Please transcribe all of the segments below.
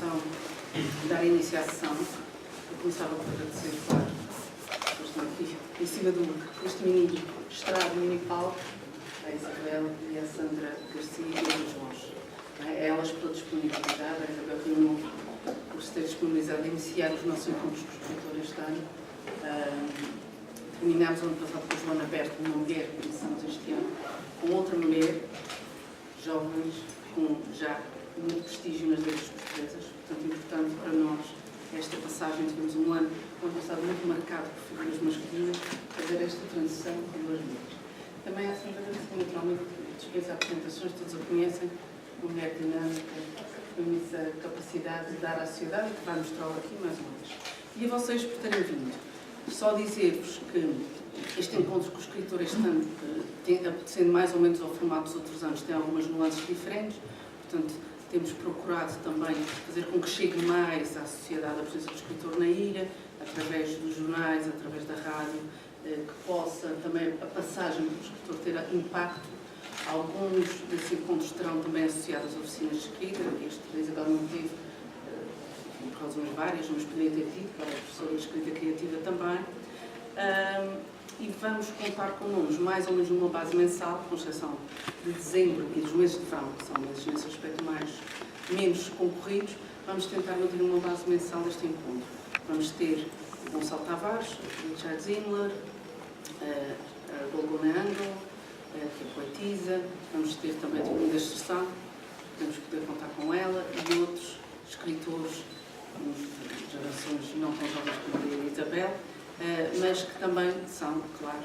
então dar iniciação. Eu começava por agradecer, claro, estou aqui em cima deste mini estrado, mini palco, a Isabel e a Sandra Garcia e a Jorge. Elas pela disponibilidade, a Isabel Rino por se ter disponibilizado a iniciar os nossos encontros com o escritor este ano. Terminámos o ano passado com a Joana Berto, uma mulher, começamos este ano com outra mulher, jovens, com já muito prestígio nas letras portuguesas. Portanto, importante para nós esta passagem. Tivemos um ano passado muito marcado por figuras masculinas, fazer esta transição com duas mulheres. Também há Sandra Garcia, naturalmente, dispensa apresentações, todos a conhecem, uma mulher dinâmica, com imensa capacidade de dar à sociedade, que vai mostrá-lo aqui mais uma vez. E a vocês por terem vindo. Só dizer-vos que este encontro com o escritor este ano, sendo mais ou menos ao formato dos outros anos, tem algumas nuances diferentes. Portanto, temos procurado também fazer com que chegue mais à sociedade a presença do escritor na ilha, através dos jornais, através da rádio, que possa também a passagem do escritor ter impacto. Alguns desses encontros terão também associados às oficinas de escrita, este da Isabel não teve, por razões várias, mas poderia ter tido, que ela é professora de escrita criativa também. E vamos contar com nomes mais ou menos numa base mensal, com exceção de dezembro e dos meses de verão, que são meses nesse aspecto menos concorridos. Vamos tentar manter uma base mensal deste encontro. Vamos ter Gonçalo Tavares, Richard Zimler, a Golgona Angel, que é poetisa. Vamos ter também a Diolinda Estressão, podemos poder contar com ela, e outros escritores, gerações não tão jovens como a Isabel, mas que também são, claro,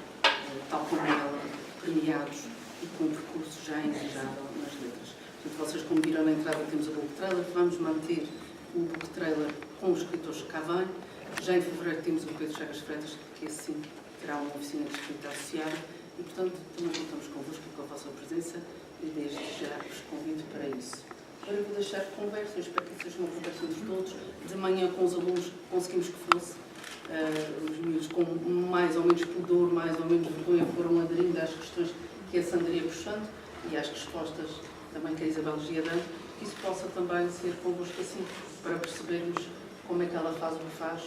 tal como ela, premiados e com um percurso já engajável nas letras. Portanto, vocês, como viram na entrada, temos o book trailer. Vamos manter o book trailer com os escritores que cá vêm. Já em fevereiro temos o Pedro Chagas Freitas, que assim terá uma oficina de escrita associada. E, portanto, também contamos convosco com a vossa presença e desde já vos convido para isso. Agora eu vou deixar conversa, eu espero que seja uma conversa de todos. De manhã com os alunos conseguimos que fosse. Os miúdos com mais ou menos pudor, mais ou menos vergonha, foram aderindo às questões que a Sandra ia puxando e às respostas também que a Isabel nos ia dando, que isso possa também ser convosco assim, para percebermos como é que ela faz o que faz,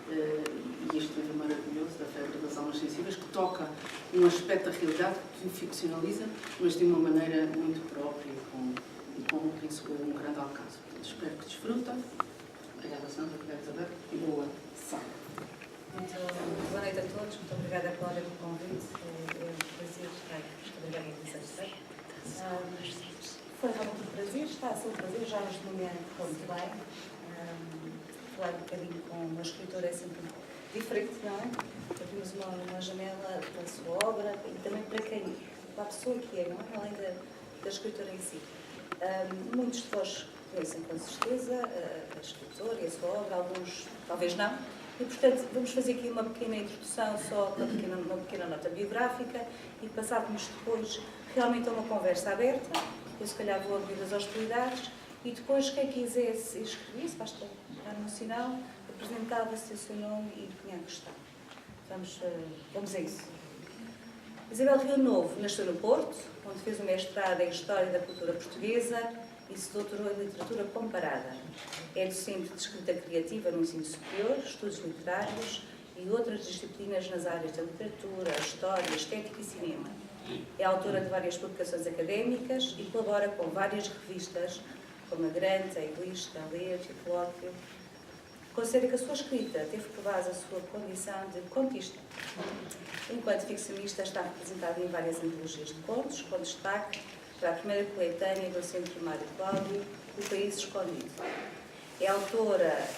e este livro maravilhoso, da Febre das Almas Sensíveis, que toca um aspecto da realidade, que o ficcionaliza, mas de uma maneira muito própria e com penso eu, um grande alcance. Portanto, espero que desfrutem. Obrigada, Sandra, obrigada, Isabel, e boa ação. Muito boa noite a todos, muito obrigada, Cláudia, pelo convite. É um prazer estar aqui. Obrigada, Isabel. Foi realmente um prazer, está a ser um prazer, já hoje de manhã correu muito bem. Falar um bocadinho com uma escritora é sempre diferente, não é? Temos uma janela para a sua obra e também para a pessoa que é, não é? Além da escritora em si. Muitos de vós conhecem com certeza a escritora e a sua obra, alguns talvez não. E, portanto, vamos fazer aqui uma pequena introdução, só uma pequena nota biográfica e passarmos depois realmente a uma conversa aberta. Eu, se calhar, vou abrir as hostilidades e depois, quem quisesse inscrever-se, basta dar no sinal, apresentava-se o seu nome e punha a questão. Vamos a isso. Isabel Rio Novo nasceu no Porto, onde fez um mestrado em História da Cultura Portuguesa e se doutorou em Literatura Comparada. É docente de escrita criativa no ensino superior, estudos literários e outras disciplinas nas áreas da literatura, história, estética e cinema. É autora de várias publicações académicas e colabora com várias revistas, como a Grande, a Egoísta, a Ler e a Colóquio. Considera que a sua escrita teve por base a sua condição de contista. Enquanto ficcionista, está representada em várias antologias de contos, com destaque para a primeira coletânea do Centro Mário Cláudio, O País Escondido. É autora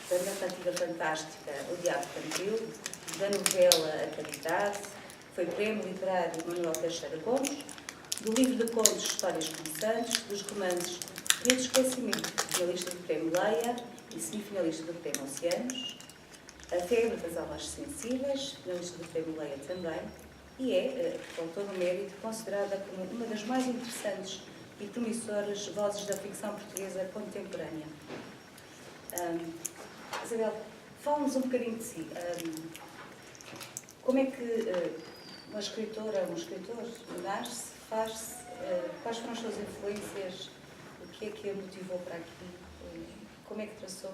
da narrativa fantástica O Diabo Cantil, da novela A Caridade, foi prémio literário Manuel Teixeira Gomes, do livro de contos Histórias Constantes, dos romances Rio de Esquecimento, finalista do Prémio Leia e semifinalista do Prémio Oceanos, A Febre das Almas Sensíveis, finalista do Prémio Leia também, e é, com todo o mérito, considerada como uma das mais interessantes e promissoras vozes da ficção portuguesa contemporânea. Isabel, fala-nos um bocadinho de si. Como é que uma escritora, um escritor nasce, faz-se, quais foram as suas influências, o que é que a motivou para aqui? como é que traçou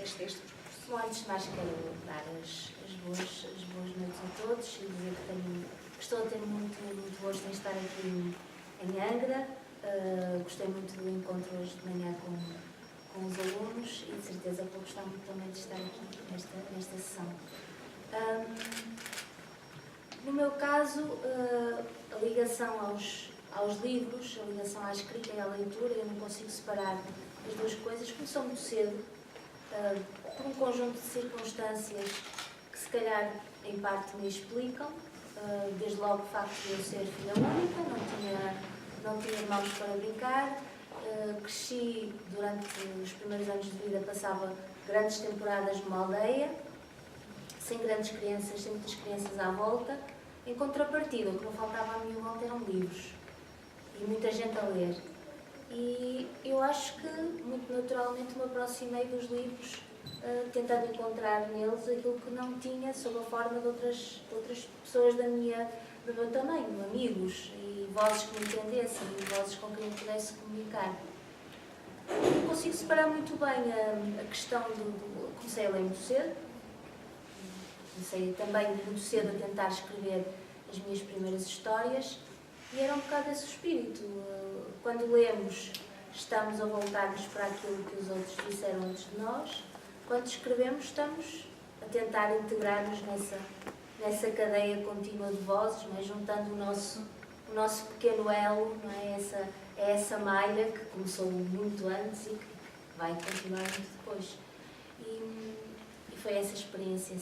este texto? Bom, antes de mais quero dar as boas noites a todos e dizer que estou a ter muito gosto em estar aqui em Angra. Gostei muito do encontro hoje de manhã com os alunos e de certeza vou gostar muito também de estar aqui nesta sessão. No meu caso, a ligação aos livros, a ligação à escrita e à leitura, eu não consigo separar as duas coisas. Começou muito cedo, por um conjunto de circunstâncias que se calhar em parte me explicam. Desde logo o facto de eu ser filha única, não tinha irmãos para brincar. Cresci durante os primeiros anos de vida, passava grandes temporadas numa aldeia, sem grandes crianças, sem muitas crianças à volta. Em contrapartida, o que não faltava à minha volta eram livros e muita gente a ler. E eu acho que, muito naturalmente, me aproximei dos livros, tentando encontrar neles aquilo que não tinha sob a forma de outras pessoas do meu tamanho, amigos e vozes que me entendessem e vozes com quem eu pudesse comunicar. Eu consigo separar muito bem a questão comecei a ler muito cedo, comecei também muito cedo a tentar escrever as minhas primeiras histórias e era um bocado esse o espírito. Quando lemos, estamos a voltar-nos para aquilo que os outros disseram antes de nós. Quando escrevemos, estamos a tentar integrar-nos nessa cadeia contínua de vozes, mas juntando o nosso pequeno elo, não é? Essa malha que começou muito antes e que vai continuar muito depois. E foi essa experiência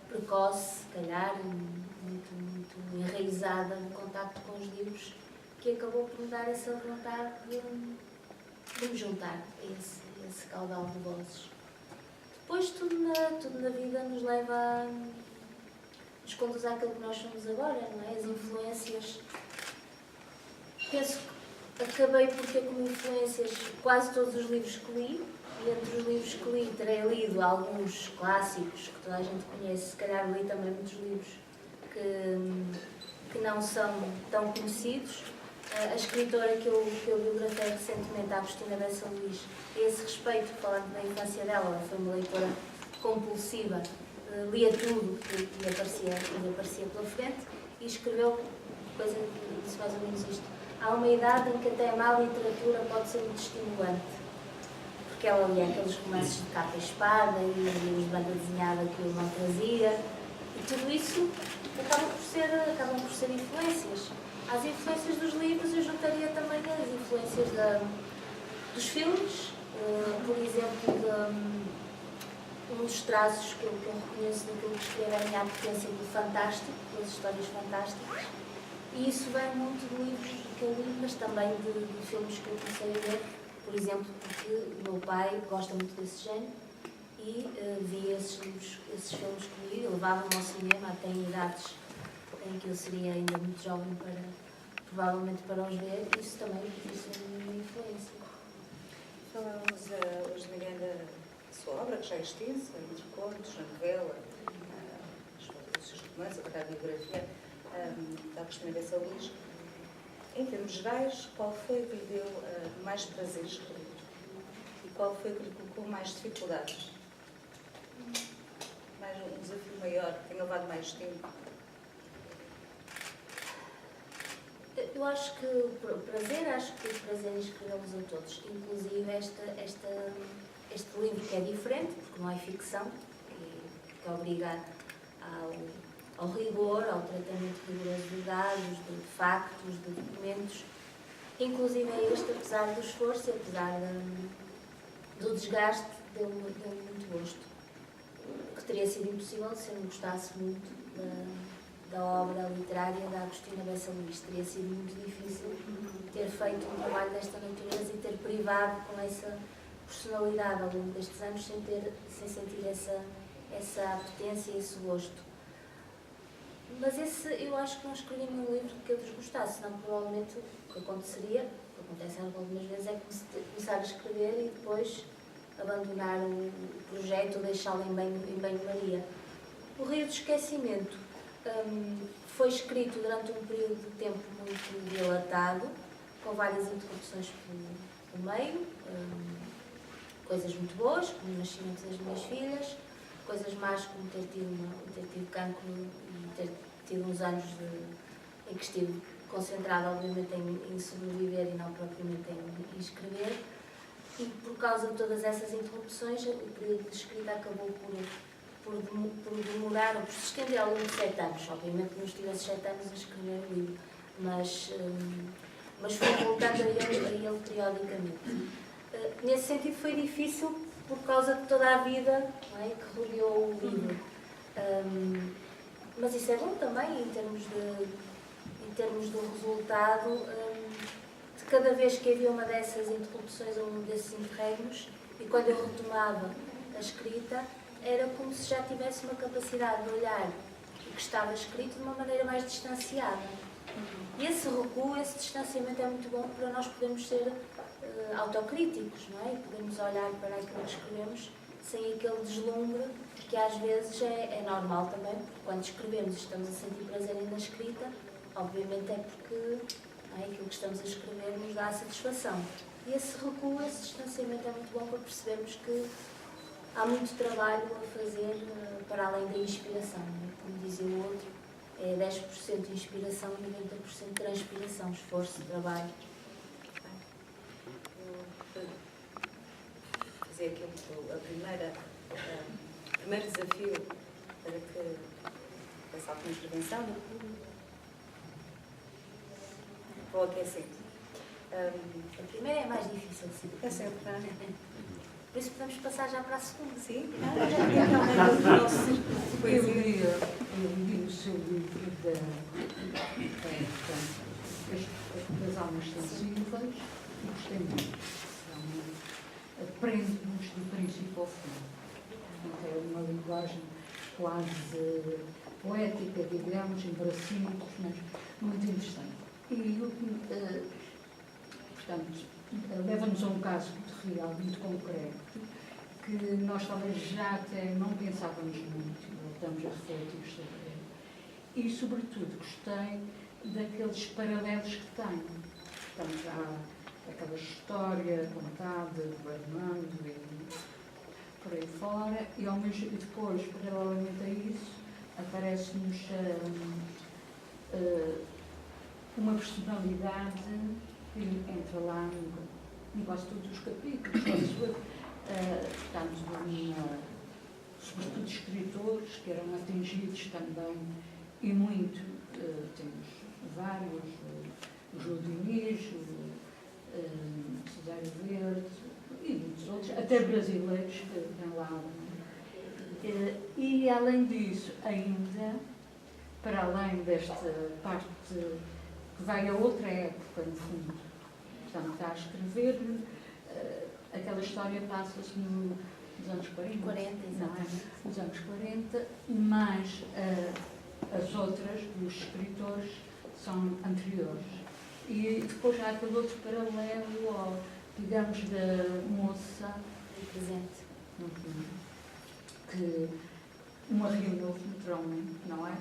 precoce, se calhar, muito enraizada no contacto com os livros, que acabou por me dar essa vontade de me juntar a esse caudal de vozes. Depois, tudo na vida nos leva nos conduz àquilo que nós somos agora, não é? As influências. Penso que acabei por ter como influências quase todos os livros que li, e entre os livros que li, terei lido alguns clássicos que toda a gente conhece, se calhar li também muitos livros que não são tão conhecidos. A escritora que eu biografei recentemente, a Agostina Bessa Luís, a esse respeito, falando da infância dela, ela foi uma leitora compulsiva, lia tudo que lhe aparecia pela frente e escreveu coisa que disse mais ou menos isto. Há uma idade em que até a má literatura pode ser muito estimulante, porque ela lia aqueles romances de capa e espada e livros de banda desenhada que o irmão trazia, e tudo isso acabam por ser influências. Às influências dos livros eu juntaria também as influências dos filmes, por exemplo, um dos traços que eu reconheço daquilo que escrevo é a minha apetência do fantástico, das histórias fantásticas, e isso vem muito de livros que eu li, mas também de filmes que eu comecei a ver, por exemplo, porque o meu pai gosta muito desse género e via esses filmes comigo, levava-me ao cinema até em idades em que eu seria ainda muito jovem provavelmente para os ver, e isso também existe a minha influência. Falamos hoje de manhã da sua obra, que já é extensa, entre contos, a novela, os seus romances, a biografia da Agostina Bessa Luís. Em termos gerais, qual foi que lhe deu mais prazer escrever? E qual foi que lhe colocou mais dificuldades? Um desafio maior, que tenha levado mais tempo? Eu acho que o prazer em escrevê-los a todos, inclusive este livro que é diferente, porque não é ficção, que obriga ao rigor, ao tratamento rigoroso de dados, de factos, de documentos. Inclusive é este, apesar do esforço e apesar do desgaste, deu-me muito gosto. Que teria sido impossível se eu não gostasse muito da obra literária da Agostina Bessa Luís. Teria sido muito difícil ter feito um trabalho desta natureza e ter privado com essa personalidade ao longo destes anos sem sentir essa apetência e esse gosto. Mas eu acho que não escrevi nenhum livro que eu desgostasse, senão provavelmente o que aconteceria, o que acontece algumas vezes, é começar a escrever e depois abandonar o projeto ou deixá-lo em banho-maria. O Rio do Esquecimento foi escrito durante um período de tempo muito dilatado, com várias interrupções pelo meio, coisas muito boas, como o nascimento das minhas filhas, coisas más, como ter tido cancro e ter tido uns anos em que estive concentrada, obviamente, em sobreviver e não propriamente em escrever. E por causa de todas essas interrupções, o período de escrita acabou por demorar ou por se estender ao longo de 7 anos. Obviamente não estive esses 7 anos a escrever o livro, mas fui voltando a ele periodicamente. Nesse sentido foi difícil por causa de toda a vida, não é, que rodeou o livro. Mas isso é bom também em termos do resultado. De cada vez que havia uma dessas interrupções ou um desses interregnos, e quando eu retomava a escrita, era como se já tivesse uma capacidade de olhar o que estava escrito de uma maneira mais distanciada. E esse recuo, esse distanciamento é muito bom para nós podermos ser autocríticos, não é? E podemos olhar para aquilo que escrevemos sem aquele deslumbre que às vezes é normal também, porque quando escrevemos e estamos a sentir prazer na escrita, obviamente é porque aquilo que estamos a escrever nos dá a satisfação. E esse recuo, esse distanciamento é muito bom para percebermos que há muito trabalho a fazer para além da inspiração. Como dizia o outro, é 10% inspiração e 90% transpiração, esforço, trabalho. Fazer aqui o primeiro desafio para que essa intervenção do público. Vou aquecer. A primeira é mais difícil, sim. É sempre, não é? Por isso podemos passar já para a segunda. Sim? Já o nosso círculo de poesia. Eu li o seu livro das almas sensíveis e gostei muito. Aprende-nos do princípio ao fim. É uma linguagem quase poética, digamos, em bracinhos, mas muito interessante. E, portanto, leva-nos a um caso muito real, muito concreto, que nós talvez já até não pensávamos muito, voltamos a refletir sobre ele. E, sobretudo, gostei daqueles paralelos que tem. Portanto, há aquela história contada do Armando e por aí fora, e depois, paralelamente a isso, aparece-nos uma personalidade que entra lá em quase todos os capítulos, sobretudo escritores que eram atingidos também, e muito, temos vários, o João Diniz, o Cesário Verde, e muitos outros, até brasileiros que têm lá. E além disso, ainda, para além desta parte que vai a outra época, no fundo, portanto, está a escrever, aquela história passa-se nos anos 40, exatamente. Não é? Nos anos 40, mas as outras, dos escritores, são anteriores. E depois há aquele outro paralelo, digamos, da moça Presente. que uma reunião naturalmente, não é?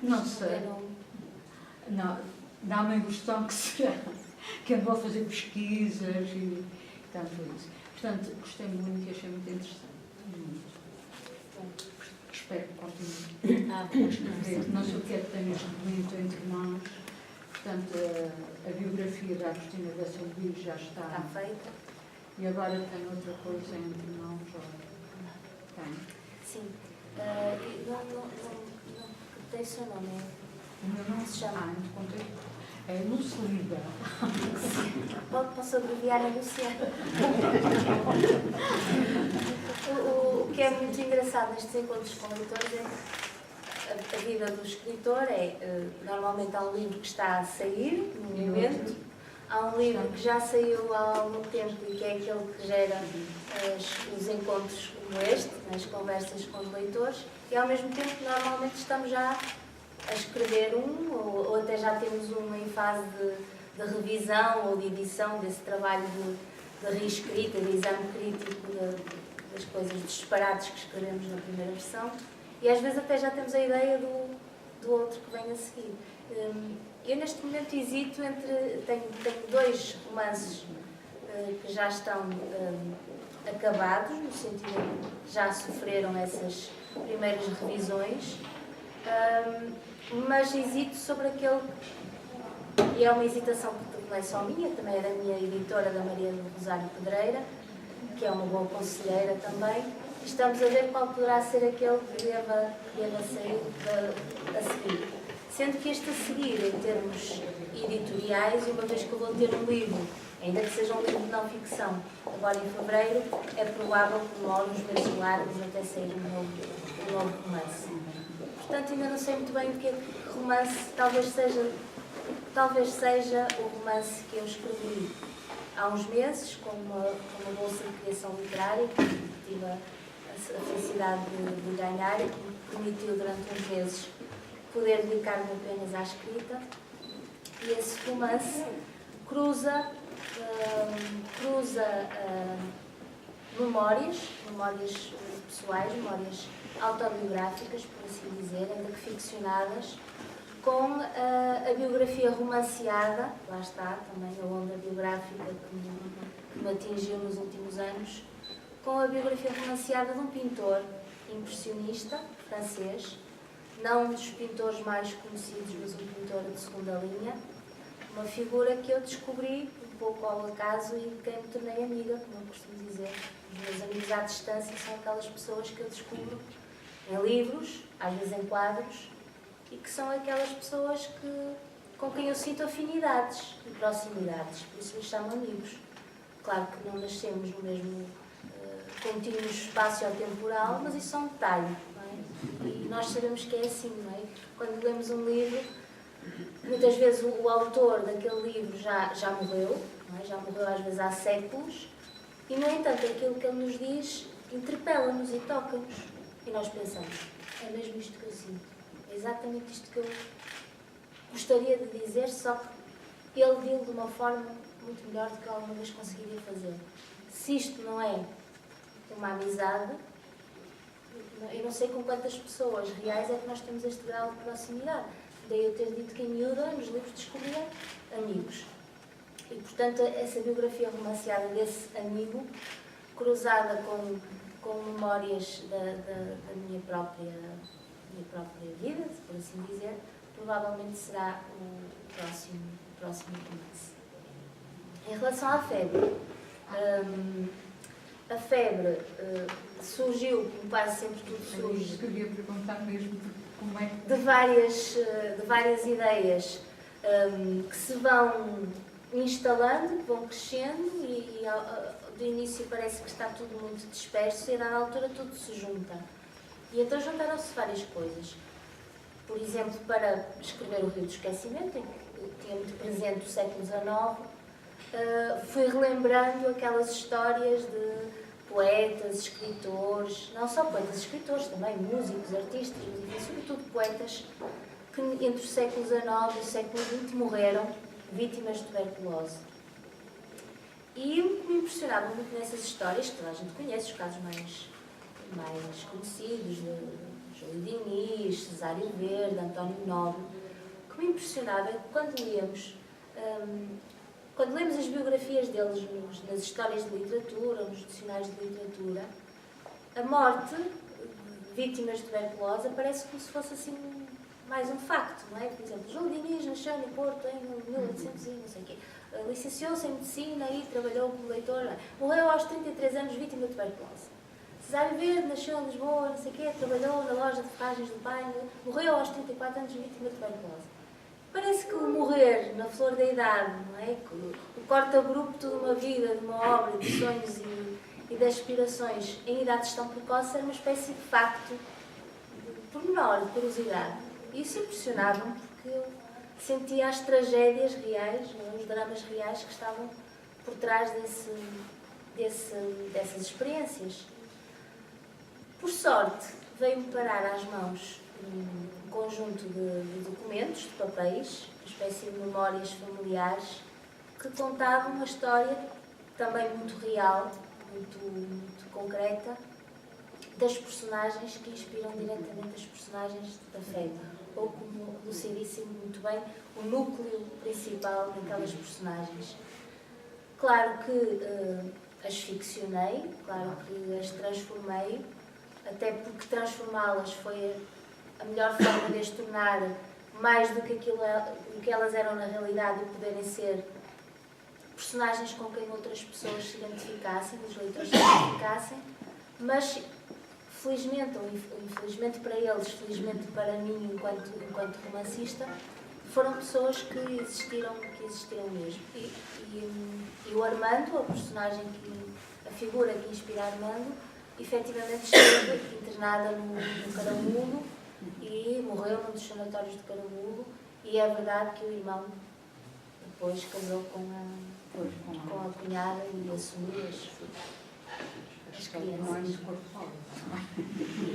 Não sei. Não, dá-me a impressão que andou a fazer pesquisas e tanto isso. Portanto, gostei muito e achei muito interessante. Muito. Espero que continue a escrever. Não sei o que é que tem neste momento entre mãos. Portanto, a biografia da Agostina da Salvir já está feita. E agora tem outra coisa entre mãos. Tem. Sim. Não tem seu nome. O meu nome se chama? Muito contente. É Lucilida. Posso abreviar a Luciana. O que é muito engraçado nestes encontros com leitores é a vida do escritor normalmente há um livro que está a sair num evento, há um livro que já saiu há algum tempo e que é aquele que gera os encontros como este, as conversas com os leitores, e ao mesmo tempo normalmente estamos já a escrever ou até já temos em fase de revisão ou de edição desse trabalho de reescrita, de exame crítico das coisas, dos disparates que escrevemos na primeira versão, e às vezes até já temos a ideia do outro que vem a seguir. Eu neste momento hesito tenho 2 romances que já estão acabados, no sentido de que já sofreram essas primeiras revisões, mas hesito sobre aquele, e é uma hesitação que não é só minha, também é da minha editora, da Maria do Rosário Pedreira, que é uma boa conselheira também. Estamos a ver qual poderá ser aquele que deva sair a seguir. Sendo que este a seguir, em termos editoriais, uma vez que eu vou ter um livro, ainda que seja um livro de não ficção, agora em fevereiro, é provável que demore uns meses largos até sair um novo romance. Portanto, ainda não sei muito bem o que é que romance, talvez seja o romance que eu escrevi há uns meses, com uma bolsa de criação literária, que tive a felicidade de ganhar e que me permitiu durante uns meses poder dedicar-me apenas à escrita. E esse romance cruza memórias pessoais, memórias autobiográficas, por assim dizer, ainda que ficcionadas, com a biografia romanceada, lá está, também a onda biográfica que me atingiu nos últimos anos, com a biografia romanceada de um pintor impressionista, francês, não um dos pintores mais conhecidos, mas um pintor de segunda linha, uma figura que eu descobri um pouco ao acaso e de quem me tornei amiga, como eu costumo dizer. Os meus amigos à distância são aquelas pessoas que eu descubro em livros, às vezes em quadros, e que são aquelas pessoas com quem eu sinto afinidades e proximidades, por isso me chamo amigos. Claro que não nascemos no mesmo contínuo espaço-temporal, mas isso é um detalhe, não é? E nós sabemos que é assim, não é? Quando lemos um livro, muitas vezes o autor daquele livro já morreu, não é? Já morreu às vezes há séculos, e no entanto aquilo que ele nos diz interpela-nos e toca-nos. E nós pensamos, é mesmo isto que eu sinto, é exatamente isto que eu gostaria de dizer, só que ele viu de uma forma muito melhor do que eu alguma vez conseguiria fazer. Se isto não é uma amizade, eu não sei com quantas pessoas reais é que nós temos este grau de proximidade. Daí eu ter dito que em miúda, nos livros, descobria amigos. E, portanto, essa biografia romanceada desse amigo, cruzada com memórias da minha própria vida, por assim dizer, provavelmente será o próximo romance. Em relação à febre, a febre surgiu, como quase sempre tudo surge, Eu queria perguntar mesmo como é que... de várias ideias que se vão instalando, que vão crescendo e do início parece que está tudo muito disperso e a dada altura tudo se junta. E então juntaram-se várias coisas. Por exemplo, para escrever O Rio do Esquecimento, em que tinha muito presente o século XIX, fui relembrando aquelas histórias de poetas, escritores, não só poetas, escritores também, músicos, artistas, mas enfim, sobretudo poetas, que entre o século XIX e o século XX morreram vítimas de tuberculose. E o que me impressionava muito nessas histórias, que toda a gente conhece, os casos mais conhecidos, de Júlio Diniz, Cesário Verde, António Nobre, o que me impressionava é que quando lemos as biografias deles nas histórias de literatura, nos dicionários de literatura, a morte de vítimas de tuberculose aparece como se fosse assim mais um facto, não é? Por exemplo, Júlio Diniz nasceu no Porto em 1800 e não sei o quê. Licenciou-se em Medicina e trabalhou como leitor. Morreu aos 33 anos vítima de tuberculose. Cesário Verde nasceu em Lisboa, não sei o quê, trabalhou na loja de ferragens do pai, morreu aos 34 anos vítima de tuberculose. Parece que o morrer na flor da idade, não é? O corte abrupto de uma vida, de uma obra, de sonhos e de aspirações em idades tão precoces era uma espécie de facto pormenor, de curiosidade. E isso impressionava-me porque eu sentia as tragédias reais, não é? Os dramas reais que estavam por trás dessas experiências. Por sorte, veio-me parar às mãos um conjunto de documentos, de papéis, uma espécie de memórias familiares, que contavam uma história também muito real, muito concreta, das personagens que inspiram diretamente as personagens da febre, ou como Lúcia disse muito bem, o núcleo principal daquelas personagens. Claro que as ficcionei, claro que as transformei, até porque transformá-las foi a melhor forma de as tornar mais do que o que elas eram na realidade e poderem ser personagens com quem outras pessoas se identificassem, os leitores se identificassem, mas felizmente ou infelizmente para eles, felizmente para mim enquanto romancista, foram pessoas que existiram mesmo. E o Armando, a figura que inspira Armando, efetivamente esteve internada no Caramulo e morreu num dos sanatórios de Caramulo, e é verdade que o irmão depois casou com a cunhada e assumiu as crianças.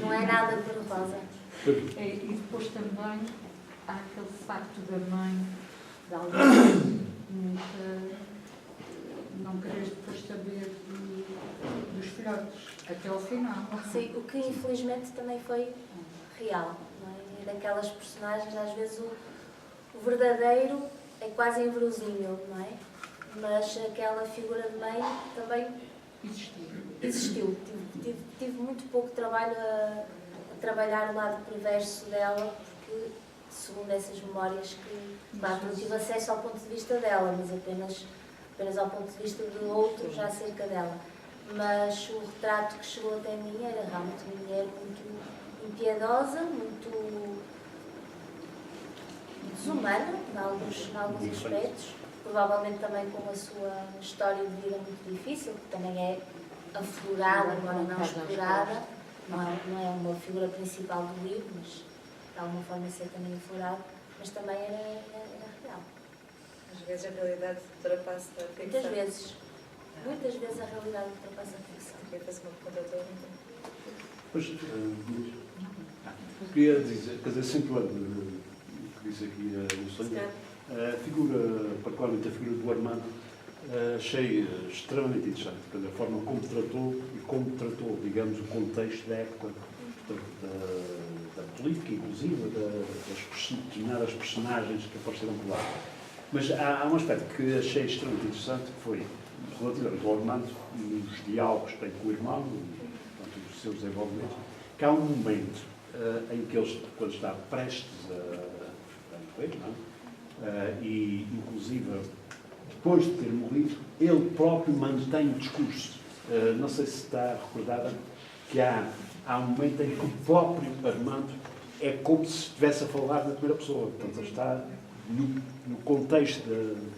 Não é nada cor-de-rosa. E depois também há aquele facto da mãe, de alguém não querer depois saber dos filhotes, até ao final. Sim, o que infelizmente também foi real, não é? E daquelas personagens, às vezes o verdadeiro é quase inverosímil, não é? Mas aquela figura de mãe também existiu. Tive muito pouco trabalho a trabalhar o lado perverso dela, porque, segundo essas memórias claro, não tive acesso ao ponto de vista dela, mas apenas ao ponto de vista de outros acerca dela. Mas o retrato que chegou até mim era realmente uma mulher muito impiedosa, muito desumana, em alguns aspectos, provavelmente também com a sua história de vida muito difícil, que também é aflorada, embora não explorada, não é uma figura principal do livro, mas de alguma forma ser também aflorado, mas também era real. Às vezes a realidade ultrapassa a ficção. Muitas vezes a realidade ultrapassa a ficção. Queria fazer uma pergunta a toda. Pois, queria dizer, quer dizer, acentuando o que disse aqui a Lucília, a figura, particularmente a figura do Armando, achei extremamente interessante, a forma como tratou, digamos, o contexto da época, da política, inclusive, das determinadas personagens que apareceram por lá. Mas há um aspecto que achei extremamente interessante, que foi relativamente ao Armando, nos diálogos que tem com o irmão, os seus desenvolvimentos, que há um momento em que ele, quando está prestes a morrer, e inclusive depois de ter morrido, ele próprio mantém o discurso. Não sei se está recordada que há um momento em que o próprio Armando é como se estivesse a falar na primeira pessoa. Portanto, ele está no contexto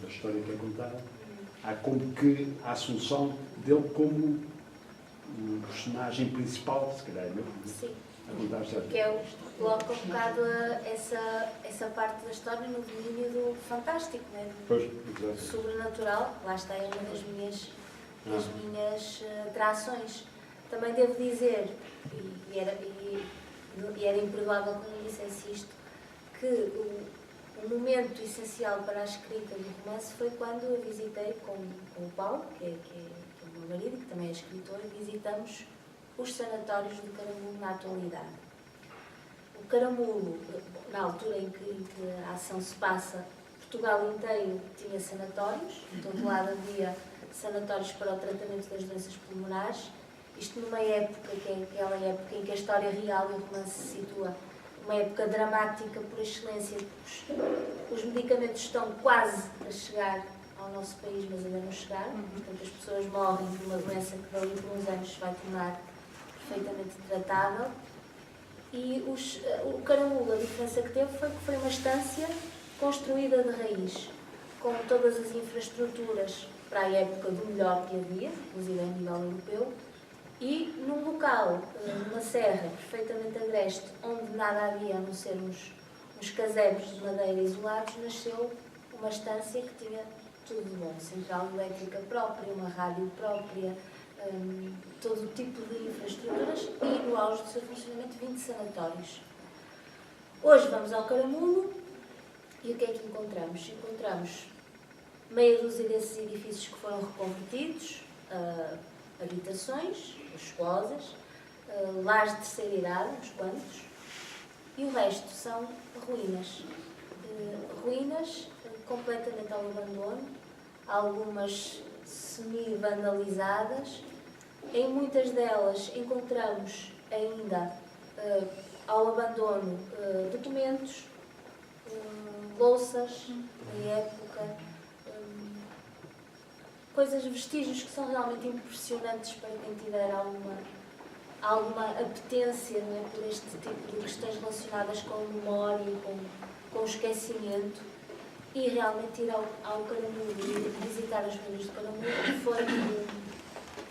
da história que é contada, há como que a assunção dele como o personagem principal, se calhar é meu. Sim, porque eu coloco um bocado essa parte da história no domínio do fantástico, né? Do sobrenatural. Lá está, é uma das minhas atrações. Também devo dizer, e era imperdoável quando eu dissesse isto, que o momento essencial para a escrita do romance foi quando eu visitei com o Paulo, que é o meu marido, que também é escritor, e visitamos os sanatórios do Caramulo na atualidade. O Caramulo, na altura em que a ação se passa, Portugal inteiro tinha sanatórios, em todo lado havia sanatórios para o tratamento das doenças pulmonares, isto numa época, que é aquela época em que a história real e o romance se situa, uma época dramática por excelência. Os medicamentos estão quase a chegar ao nosso país, mas ainda não chegaram. Portanto, as pessoas morrem por uma doença que dali por uns anos se vai tornar perfeitamente tratável. E o Caramulo, a diferença que teve foi que foi uma estância construída de raiz, com todas as infraestruturas para a época do melhor que havia, inclusive a nível europeu, e num local, numa serra perfeitamente agreste, onde nada havia a não ser uns casebres de madeira isolados, nasceu uma estância que tinha tudo de bom. Central elétrica própria, uma rádio própria, todo tipo de infraestruturas e, no auge do seu funcionamento, 20 sanatórios. Hoje vamos ao Caramulo e o que é que encontramos? Encontramos meia dúzia desses edifícios que foram reconvertidos, habitações luxuosas, lares de terceira idade, uns quantos, e o resto são ruínas. Ruínas completamente ao abandono, algumas semi-vandalizadas. Em muitas delas encontramos ainda, ao abandono, documentos, louças da época, coisas, vestígios que são realmente impressionantes para quem tiver alguma apetência, não é, por este tipo de questões relacionadas com a memória e com o esquecimento. E realmente ir ao Caramulo e visitar as ruínas do Caramulo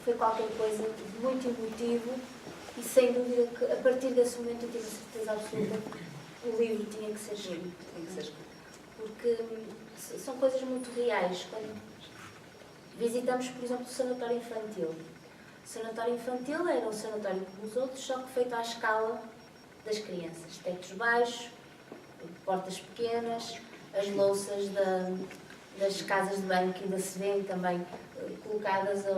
foi qualquer coisa de muito emotivo, e sem dúvida que a partir desse momento eu tive a certeza absoluta que o livro tinha que ser escrito. Tem que ser escrito. Porque são coisas muito reais. Quando visitamos, por exemplo, o sanatório infantil. O sanatório infantil era um sanatório como os outros, só que feito à escala das crianças. Tetos baixos, portas pequenas, as louças das casas de banho que ainda se vêem também colocadas a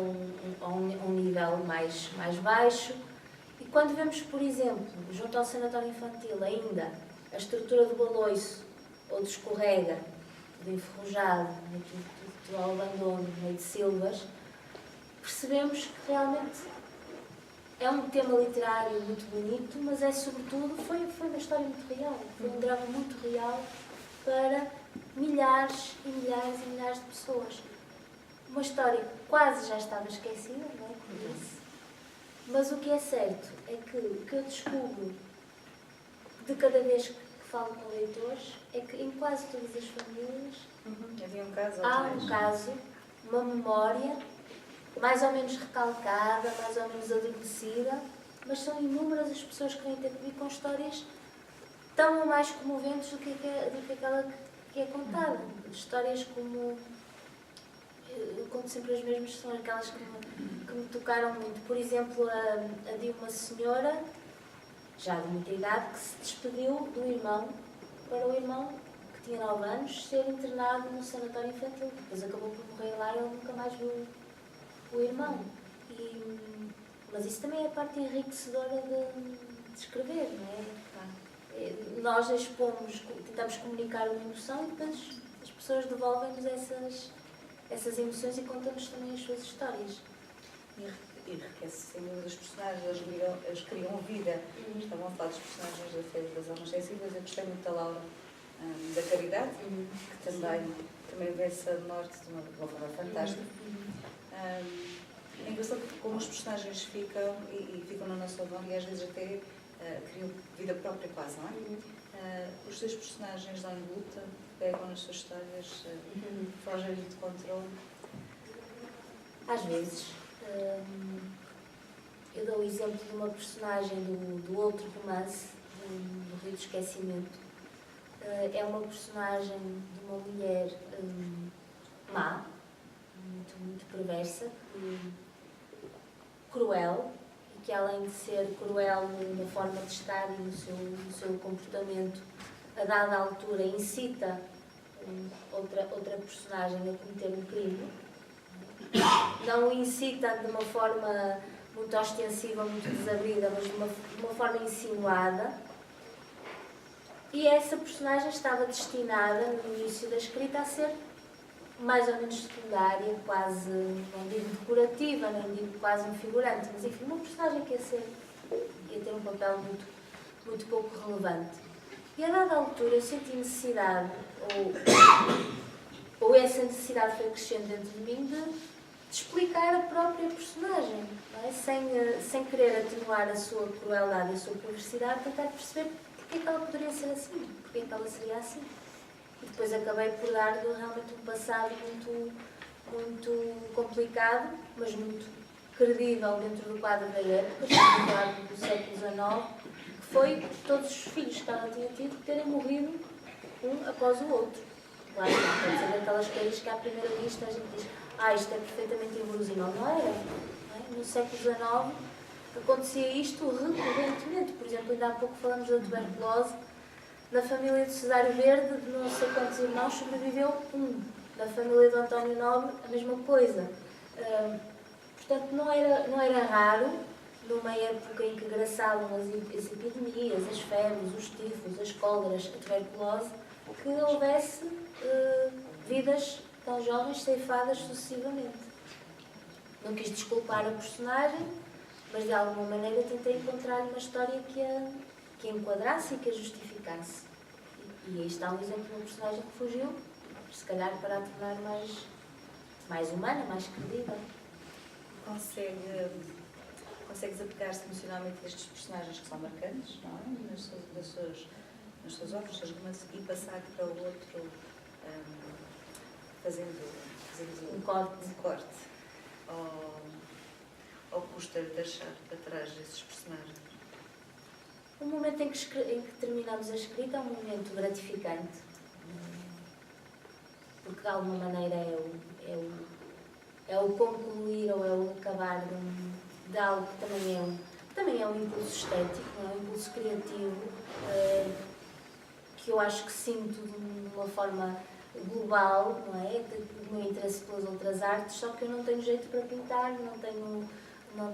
um nível mais baixo. E quando vemos, por exemplo, junto ao sanatório infantil ainda a estrutura do baloiço ou de escorrega, tudo enferrujado, tudo ao abandono, meio de silvas, percebemos que realmente é um tema literário muito bonito, mas é sobretudo, foi uma história muito real, foi um drama muito real para milhares e milhares e milhares de pessoas. Uma história que quase já estava esquecida, não é? Como disse. Mas o que é certo é que o que eu descubro de cada vez que falo com leitores é que em quase todas as famílias Havia um caso, há um caso, uma memória mais ou menos recalcada, mais ou menos adormecida, mas são inúmeras as pessoas que vêm ter comigo com histórias tão ou mais comoventes do que aquela que é contada. Histórias como... Eu conto sempre as mesmas, são aquelas que me tocaram muito. Por exemplo, a de uma senhora, já de muita idade, que se despediu do irmão, para o irmão, que tinha 9 anos, ser internado no sanatório infantil. Depois acabou por morrer lá e ele nunca mais viu o irmão. Mas isso também é a parte enriquecedora de escrever, não é? Nós expomos, tentamos comunicar uma emoção e depois as pessoas devolvem-nos essas emoções e contamos também as suas histórias. E enriquece sem dúvida os personagens, eles criam vida. Estavam a falar dos personagens da Feira das Almas Sensíveis. Eu gostei muito da Laura, da Caridade, que também vê-se a morte de uma forma fantástica. É engraçado como os personagens ficam e ficam na nossa memória e às vezes até criam vida própria quase, não é? Os seus personagens dão luta, pegam nas suas histórias, fogem de controle. Às vezes. Eu dou o exemplo de uma personagem do outro romance, do Rio do Esquecimento. É uma personagem de uma mulher má, muito perversa, cruel, e que além de ser cruel na forma de estar e no seu comportamento, a dada altura incita outra personagem a cometer um crime. Não o incita de uma forma muito ostensiva, muito desabrida, mas de uma forma insinuada. E essa personagem estava destinada, no início da escrita, a ser mais ou menos secundária, quase, não digo decorativa, nem digo quase um figurante, mas enfim, uma personagem que ia ter um papel muito pouco relevante. E a dada altura eu senti necessidade, ou essa necessidade foi crescendo dentro de mim, de explicar a própria personagem, não é? Sem querer atenuar a sua crueldade e a sua perversidade, tentar perceber porque é que ela poderia ser assim, porque é que ela seria assim. E depois acabei por dar realmente um passado muito complicado, mas muito credível dentro do quadro da época, do quadro do século XIX, que foi todos os filhos que ela tinha tido terem morrido um após o outro. Claro, pode ser daquelas coisas que à primeira vista a gente diz isto é perfeitamente inverosímil. Não era. Não é? No século XIX acontecia isto recorrentemente. Por exemplo, ainda há pouco falamos da tuberculose. Na família de Cesário Verde, de não sei quantos irmãos, sobreviveu um. Na família de António Nobre, a mesma coisa. Portanto, não era raro, numa época em que graçavam as epidemias, as febres, os tifos, as cóleras, a tuberculose, que houvesse vidas tão jovens ceifadas sucessivamente. Não quis desculpar a personagem, mas de alguma maneira tentei encontrar uma história que a enquadrasse e que a justificasse. E aí está um exemplo de uma personagem que fugiu, se calhar para a tornar mais humana, mais credível. Consegues apegar-se emocionalmente a estes personagens que são marcantes, não é? Nas suas obras, nos seus romances, e passar para o outro fazendo Um corte. Ou custa deixar para trás esses personagens? O momento em que terminamos a escrita é um momento gratificante, porque de alguma maneira é o concluir ou é o acabar de algo que também é um impulso estético, não é? Um impulso criativo, que eu acho que sinto de uma forma global, não é? Do meu interesse pelas outras artes, só que eu não tenho jeito para pintar, não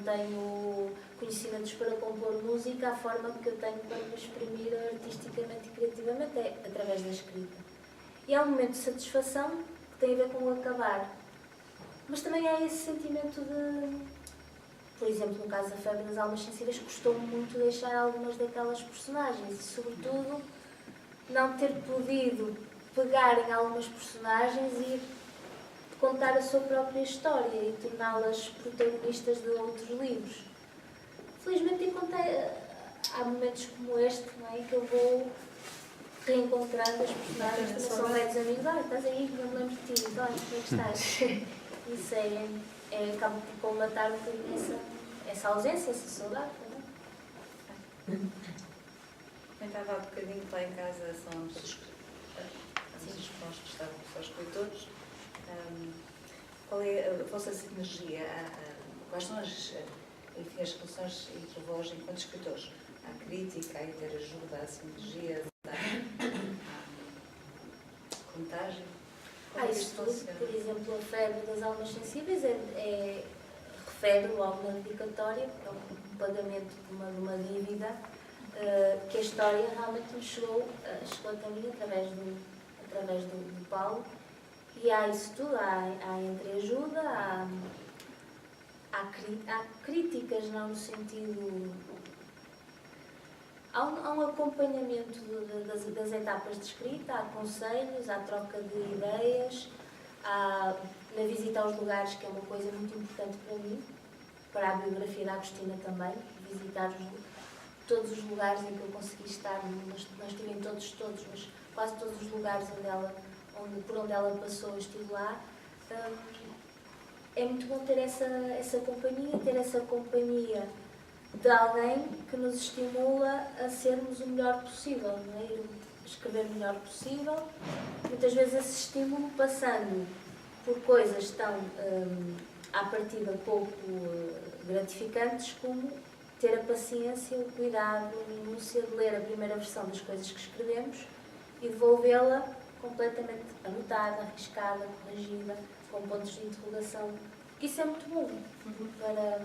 tenho conhecimentos para compor música. A forma que eu tenho para me exprimir artisticamente e criativamente é através da escrita. E é um momento de satisfação que tem a ver com o acabar. Mas também há esse sentimento de, por exemplo, no caso da Febre das Almas Sensíveis, custou-me muito deixar algumas daquelas personagens e, sobretudo, não ter podido pegar em algumas personagens e contar a sua própria história e torná-las protagonistas de outros livros. Felizmente encontrei, há momentos como este, não é, que eu vou reencontrando as personagens que são velhos amigos. Estás aí, não me lembro de ti, como é que estás? Isso acaba por colmatar um bocadinho essa ausência, essa saudade. Comentava há bocadinho que lá em casa são todos os irmãos que estavam só escritores. Qual é a vossa sinergia? Quais são as relações entre vós enquanto escritores? Há crítica, há interajuda, há sinergia, há contagem? Isso tudo, por exemplo, a Febre das Almas Sensíveis refere logo na dedicatória, que é um pagamento de uma dívida, que a história realmente me chegou até mim através do Paulo. E há isso tudo, há entreajuda, há críticas, não no sentido... Há um acompanhamento das etapas de escrita, há conselhos, há troca de ideias, há na visita aos lugares, que é uma coisa muito importante para mim, para a biografia da Agostina também, visitar todos os lugares em que eu consegui estar, não estive em todos, mas quase todos os lugares por onde ela passou, eu estive lá. É muito bom ter essa companhia de alguém que nos estimula a sermos o melhor possível, não é? Escrever o melhor possível. Muitas vezes esse estímulo passando por coisas tão, à partida, pouco gratificantes, como ter a paciência, o cuidado, a minúcia de ler a primeira versão das coisas que escrevemos e devolvê-la completamente anotada, arriscada, corrigida, com pontos de interrogação. Isso é muito bom para...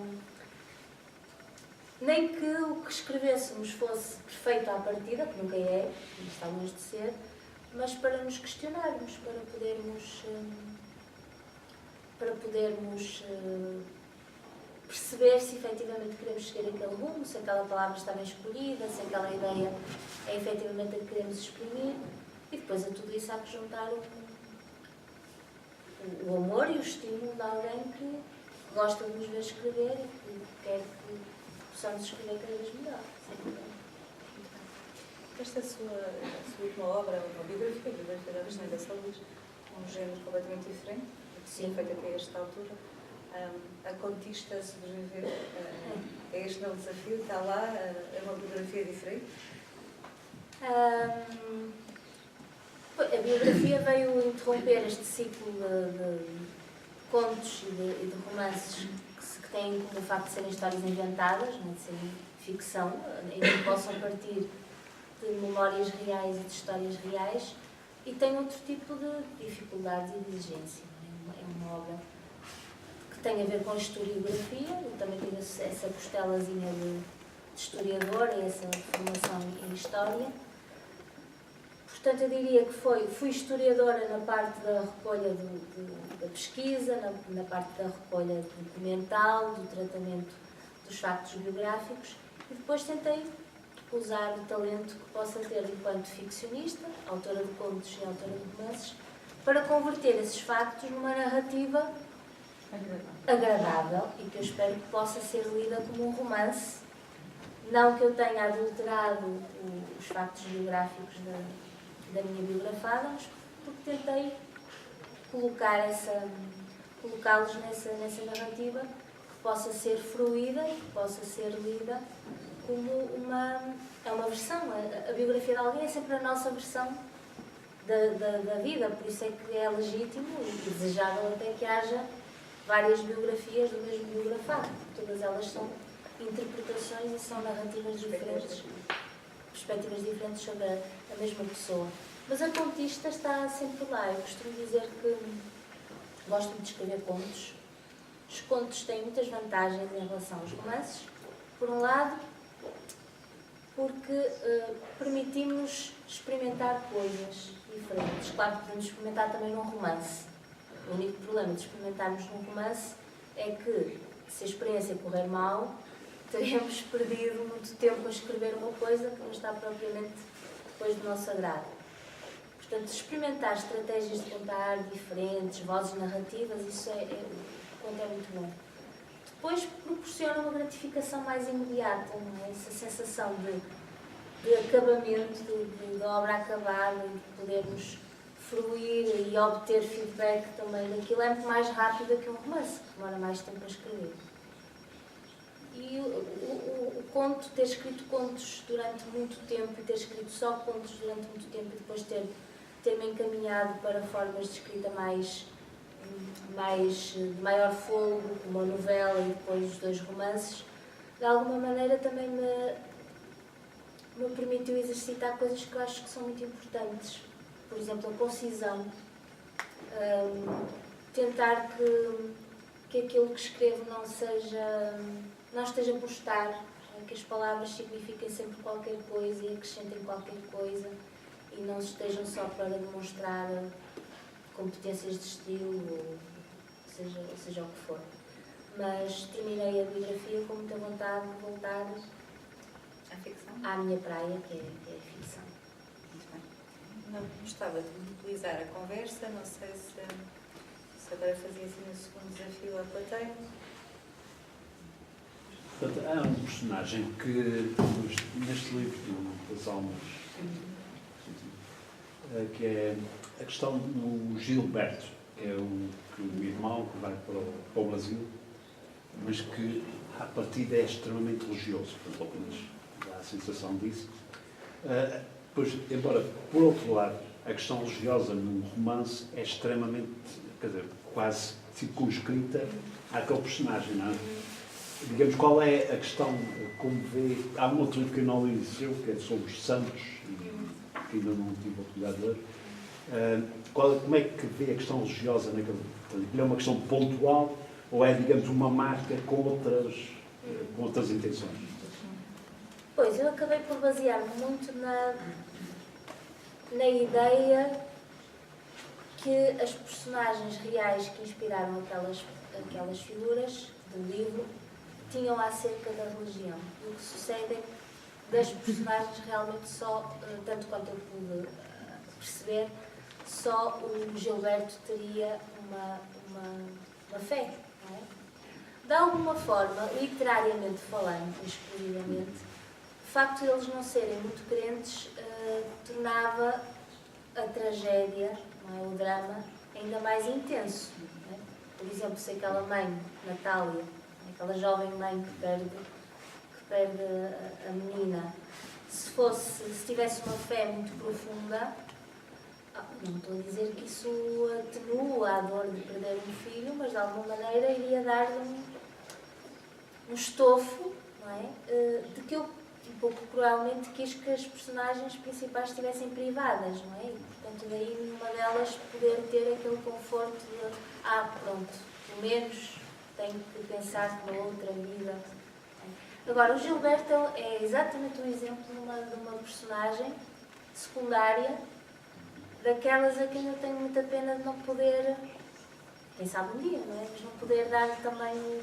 Nem que o que escrevêssemos fosse perfeito à partida, que nunca é, está longe de ser, mas para nos questionarmos, para podermos perceber se efetivamente queremos seguir aquele rumo, se aquela palavra está bem escolhida, se aquela ideia é efetivamente a que queremos exprimir, e depois a tudo isso há que juntar o amor e o estímulo de alguém que gosta de nos ver escrever e que quer que possamos escrever cada vez melhor. Esta sua última obra, uma biografia da Agostina da Saúde, um género completamente diferente, Sim. feito até esta altura. A contista sobreviver, é este novo desafio, está lá, é uma biografia diferente? A biografia veio interromper este ciclo de contos e de romances que têm como o facto de serem histórias inventadas, de serem ficção, e que possam partir de memórias reais e de histórias reais, e tem outro tipo de dificuldades e de exigência. É uma obra que tem a ver com a historiografia, eu também tenho essa costelazinha de historiadora, essa formação em história. Portanto, eu diria que fui historiadora na parte da recolha da pesquisa, na parte da recolha documental, do tratamento dos factos biográficos, e depois tentei usar o talento que possa ter enquanto ficcionista, autora de contos e autora de romances, para converter esses factos numa narrativa agradável e que eu espero que possa ser lida como um romance. Não que eu tenha adulterado os factos biográficos da minha biografada, mas porque tentei colocá-los nessa narrativa que possa ser fruída e que possa ser lida como uma versão. A biografia de alguém é sempre a nossa versão da vida, por isso é que é legítimo e desejável até que haja várias biografias do mesmo biografado, porque todas elas são interpretações e são narrativas diferentes, perspectivas diferentes sobre a mesma pessoa. Mas a contista está sempre lá. Eu costumo dizer que gosto muito de escrever contos. Os contos têm muitas vantagens em relação aos romances. Por um lado, porque permitimos experimentar coisas diferentes. Claro que podemos experimentar também num romance. O único problema de experimentarmos num romance é que, se a experiência correr mal, teremos perdido muito tempo a escrever uma coisa que não está propriamente depois do nosso agrado. Portanto, experimentar estratégias de contar diferentes, vozes narrativas, isso o conto é muito bom. Depois proporciona uma gratificação mais imediata, não é? Essa sensação de acabamento, de obra acabada, de podermos fruir e obter feedback também daquilo é muito mais rápido que um romance, que demora mais tempo a escrever. E o conto, ter escrito contos durante muito tempo e ter escrito só contos durante muito tempo e depois ter-me encaminhado para formas de escrita de maior fôlego, como a novela e depois os 2 romances, de alguma maneira também me permitiu exercitar coisas que eu acho que são muito importantes. Por exemplo, a concisão. Tentar que aquilo que escrevo não esteja por estar, que as palavras signifiquem sempre qualquer coisa e acrescentem qualquer coisa e não estejam só para demonstrar competências de estilo, ou seja o que for. Mas terminei a biografia com muita vontade de voltar à minha praia, que é a ficção. Muito bem. Não gostava de monopolizar a conversa, não sei se agora fazia assim o segundo desafio à plateia. Portanto, há um personagem que, neste livro das almas, que é a questão do Gilberto, que é o irmão que vai para o Brasil, mas que, à partida, é extremamente religioso, pelo menos dá a sensação disso. Pois, embora, por outro lado, a questão religiosa num romance é extremamente, quer dizer, quase circunscrita àquele personagem, não é? Digamos, qual é a questão, como vê, há um outro livro que eu não li seu, que é sobre os santos, que ainda não tive a oportunidade de ler. Como é que vê a questão religiosa naquele livro? É uma questão pontual ou é, digamos, uma marca com outras intenções? Pois, eu acabei por basear-me muito na ideia que as personagens reais que inspiraram aquelas figuras do livro tinham acerca da religião. E o que sucede é que das personagens realmente só, tanto quanto eu pude perceber, só o Gilberto teria uma fé, não é? De alguma forma, literariamente falando, exclusivamente, o facto de eles não serem muito crentes tornava a tragédia, não é? O drama, ainda mais intenso. Não é? Por exemplo, se aquela mãe, Natália, aquela jovem mãe que perde a menina, se tivesse uma fé muito profunda, não estou a dizer que isso atenua a dor de perder um filho, mas de alguma maneira iria dar-lhe um estofo, não é? De que eu, um pouco cruelmente, quis que as personagens principais estivessem privadas, não é? E, portanto, daí nenhuma delas poder ter aquele conforto de, pronto, pelo menos tenho que pensar numa outra vida. Agora, o Gilberto é exatamente um exemplo de uma personagem secundária daquelas a quem eu tenho muita pena de não poder, quem sabe um dia, não é? Mas não poder dar também o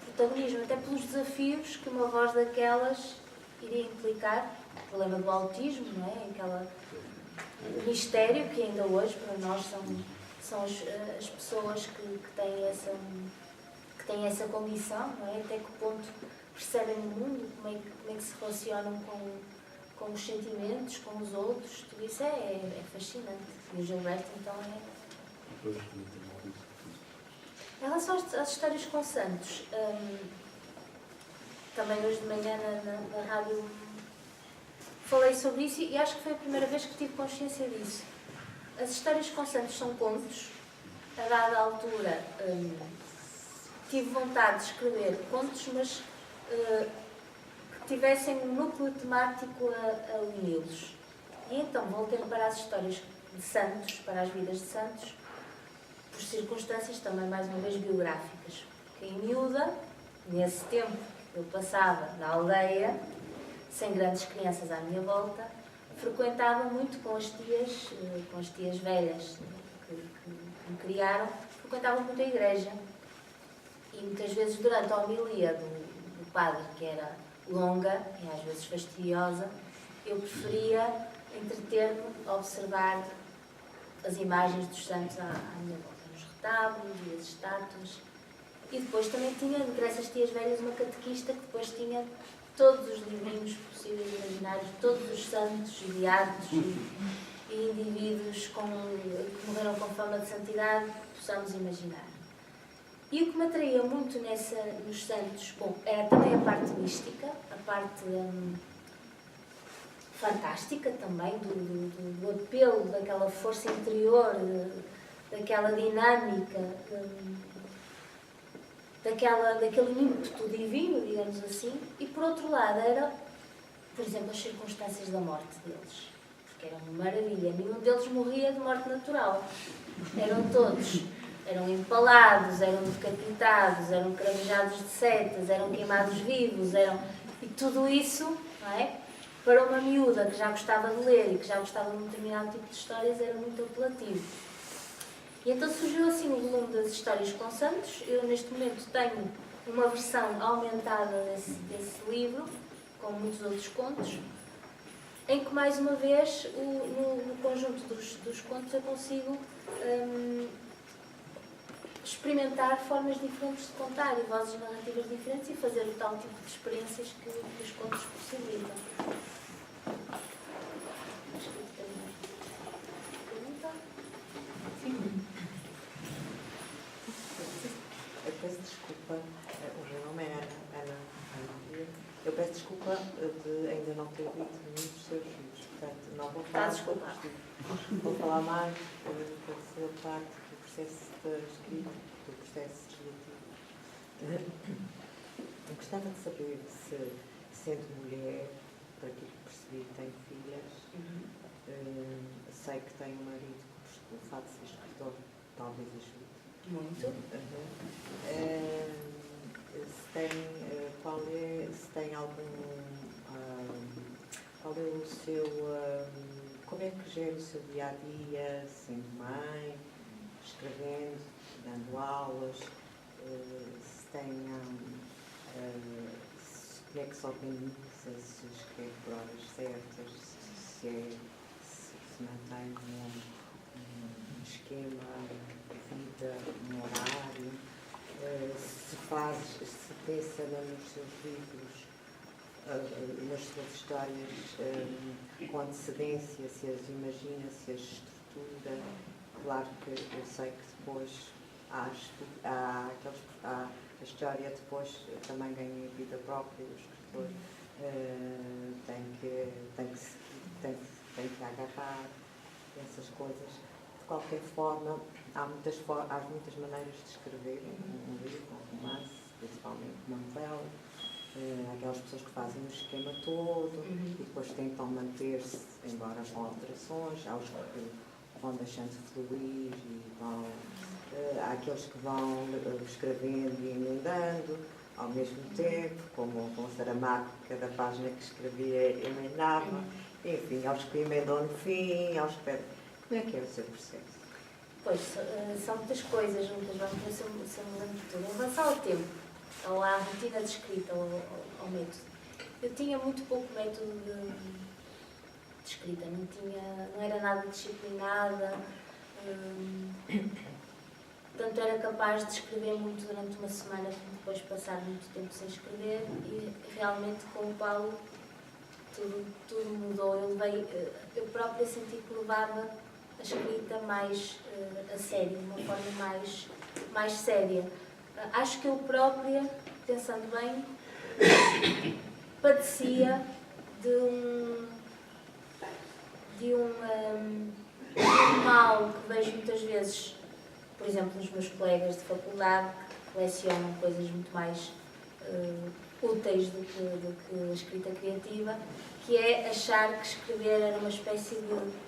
protagonismo, até pelos desafios que uma voz daquelas iria implicar, o problema do autismo, não é? O mistério que ainda hoje para nós são as pessoas que têm essa condição, não é? Até que ponto percebem o mundo, como é que se relacionam com os sentimentos, com os outros, tudo isso é fascinante. E o Gilberto, então, Em relação às histórias com santos, também hoje de manhã na rádio falei sobre isso e acho que foi a primeira vez que tive consciência disso. As histórias com santos são contos. A dada altura tive vontade de escrever contos, mas que tivessem um núcleo temático a uni-los. E então voltei para as histórias de santos, para as vidas de santos, por circunstâncias também, mais uma vez, biográficas. Porque em miúda, nesse tempo eu passava na aldeia, sem grandes crianças à minha volta, frequentava muito com as tias velhas que me criaram, frequentava muito a igreja. E muitas vezes, durante a homilia do padre, que era longa e às vezes fastidiosa, eu preferia entreter-me a observar as imagens dos santos à minha volta, nos retábulos e as estátuas. E depois também tinha, entre essas tias velhas, uma catequista que depois tinha todos os livrinhos possíveis e imaginários, todos os santos e beatos e indivíduos que morreram com fama de santidade que possamos imaginar. E o que me atraía muito nos santos, era também a parte mística, a parte fantástica também, do apelo, daquela força interior, daquela dinâmica, daquele ímpeto divino, digamos assim. E por outro lado era, por exemplo, as circunstâncias da morte deles, porque era uma maravilha. Nenhum deles morria de morte natural. Eram empalados, eram decapitados, eram cravejados de setas, eram queimados vivos, e tudo isso, não é? Para uma miúda que já gostava de ler e que já gostava de um determinado tipo de histórias, era muito apelativo. E então surgiu assim o volume das histórias com santos. Eu neste momento tenho uma versão aumentada desse livro, com muitos outros contos, em que mais uma vez no conjunto dos contos eu consigo experimentar formas diferentes de contar e vozes narrativas diferentes e fazer o tal tipo de experiências que os contos possibilitam. Eu peço desculpa, o meu nome é Ana Maria. Eu peço desculpa de ainda não ter lido nenhum dos seus livros, portanto, não vou falar sobre os livros. Vou falar mais da sua parte do processo de escrita, do processo legislativo. Eu gostava de saber se, sendo mulher, por aquilo que percebi, tem filhas, sei que tem um marido que, o fato de ser escritor, talvez ajude. Muito. Se tem algum, qual é o seu, como é que gera o seu dia-a-dia, sendo mãe, escrevendo, dando aulas, se tem, como é que se organiza, se escreve por horas certas, se mantém um esquema de vida, um horário, se pensa nos seus livros, nas suas histórias, com antecedência, se as imagina, se as estrutura. Claro que eu sei que depois a história depois também ganha vida própria, o escritor tem que agarrar essas coisas. De qualquer forma, há muitas maneiras de escrever um livro, um romance, principalmente uma novela. Aquelas pessoas que fazem o esquema todo e depois tentam manter-se, embora com alterações. Há os que vão deixando fluir e há aqueles que vão escrevendo e emendando ao mesmo tempo, como com Saramago, cada página que escrevia emendava. Enfim, aos que emendam no fim, aos que pedem. Como é que é o seu processo? Pois, são muitas coisas juntas, vamos ver se eu me lembro de tudo. Em relação ao tempo, ou à rotina de escrita, ao método, eu tinha muito pouco método de escrita, não era nada disciplinada, tanto era capaz de escrever muito durante uma semana, como depois passar muito tempo sem escrever, e realmente com o Paulo tudo mudou. Eu própria senti que levava a escrita mais a sério, de uma forma mais séria. Acho que eu própria, pensando bem, padecia de um mal que vejo muitas vezes, por exemplo, nos meus colegas de faculdade, que lecionam coisas muito mais úteis do que a escrita criativa, que é achar que escrever era uma espécie de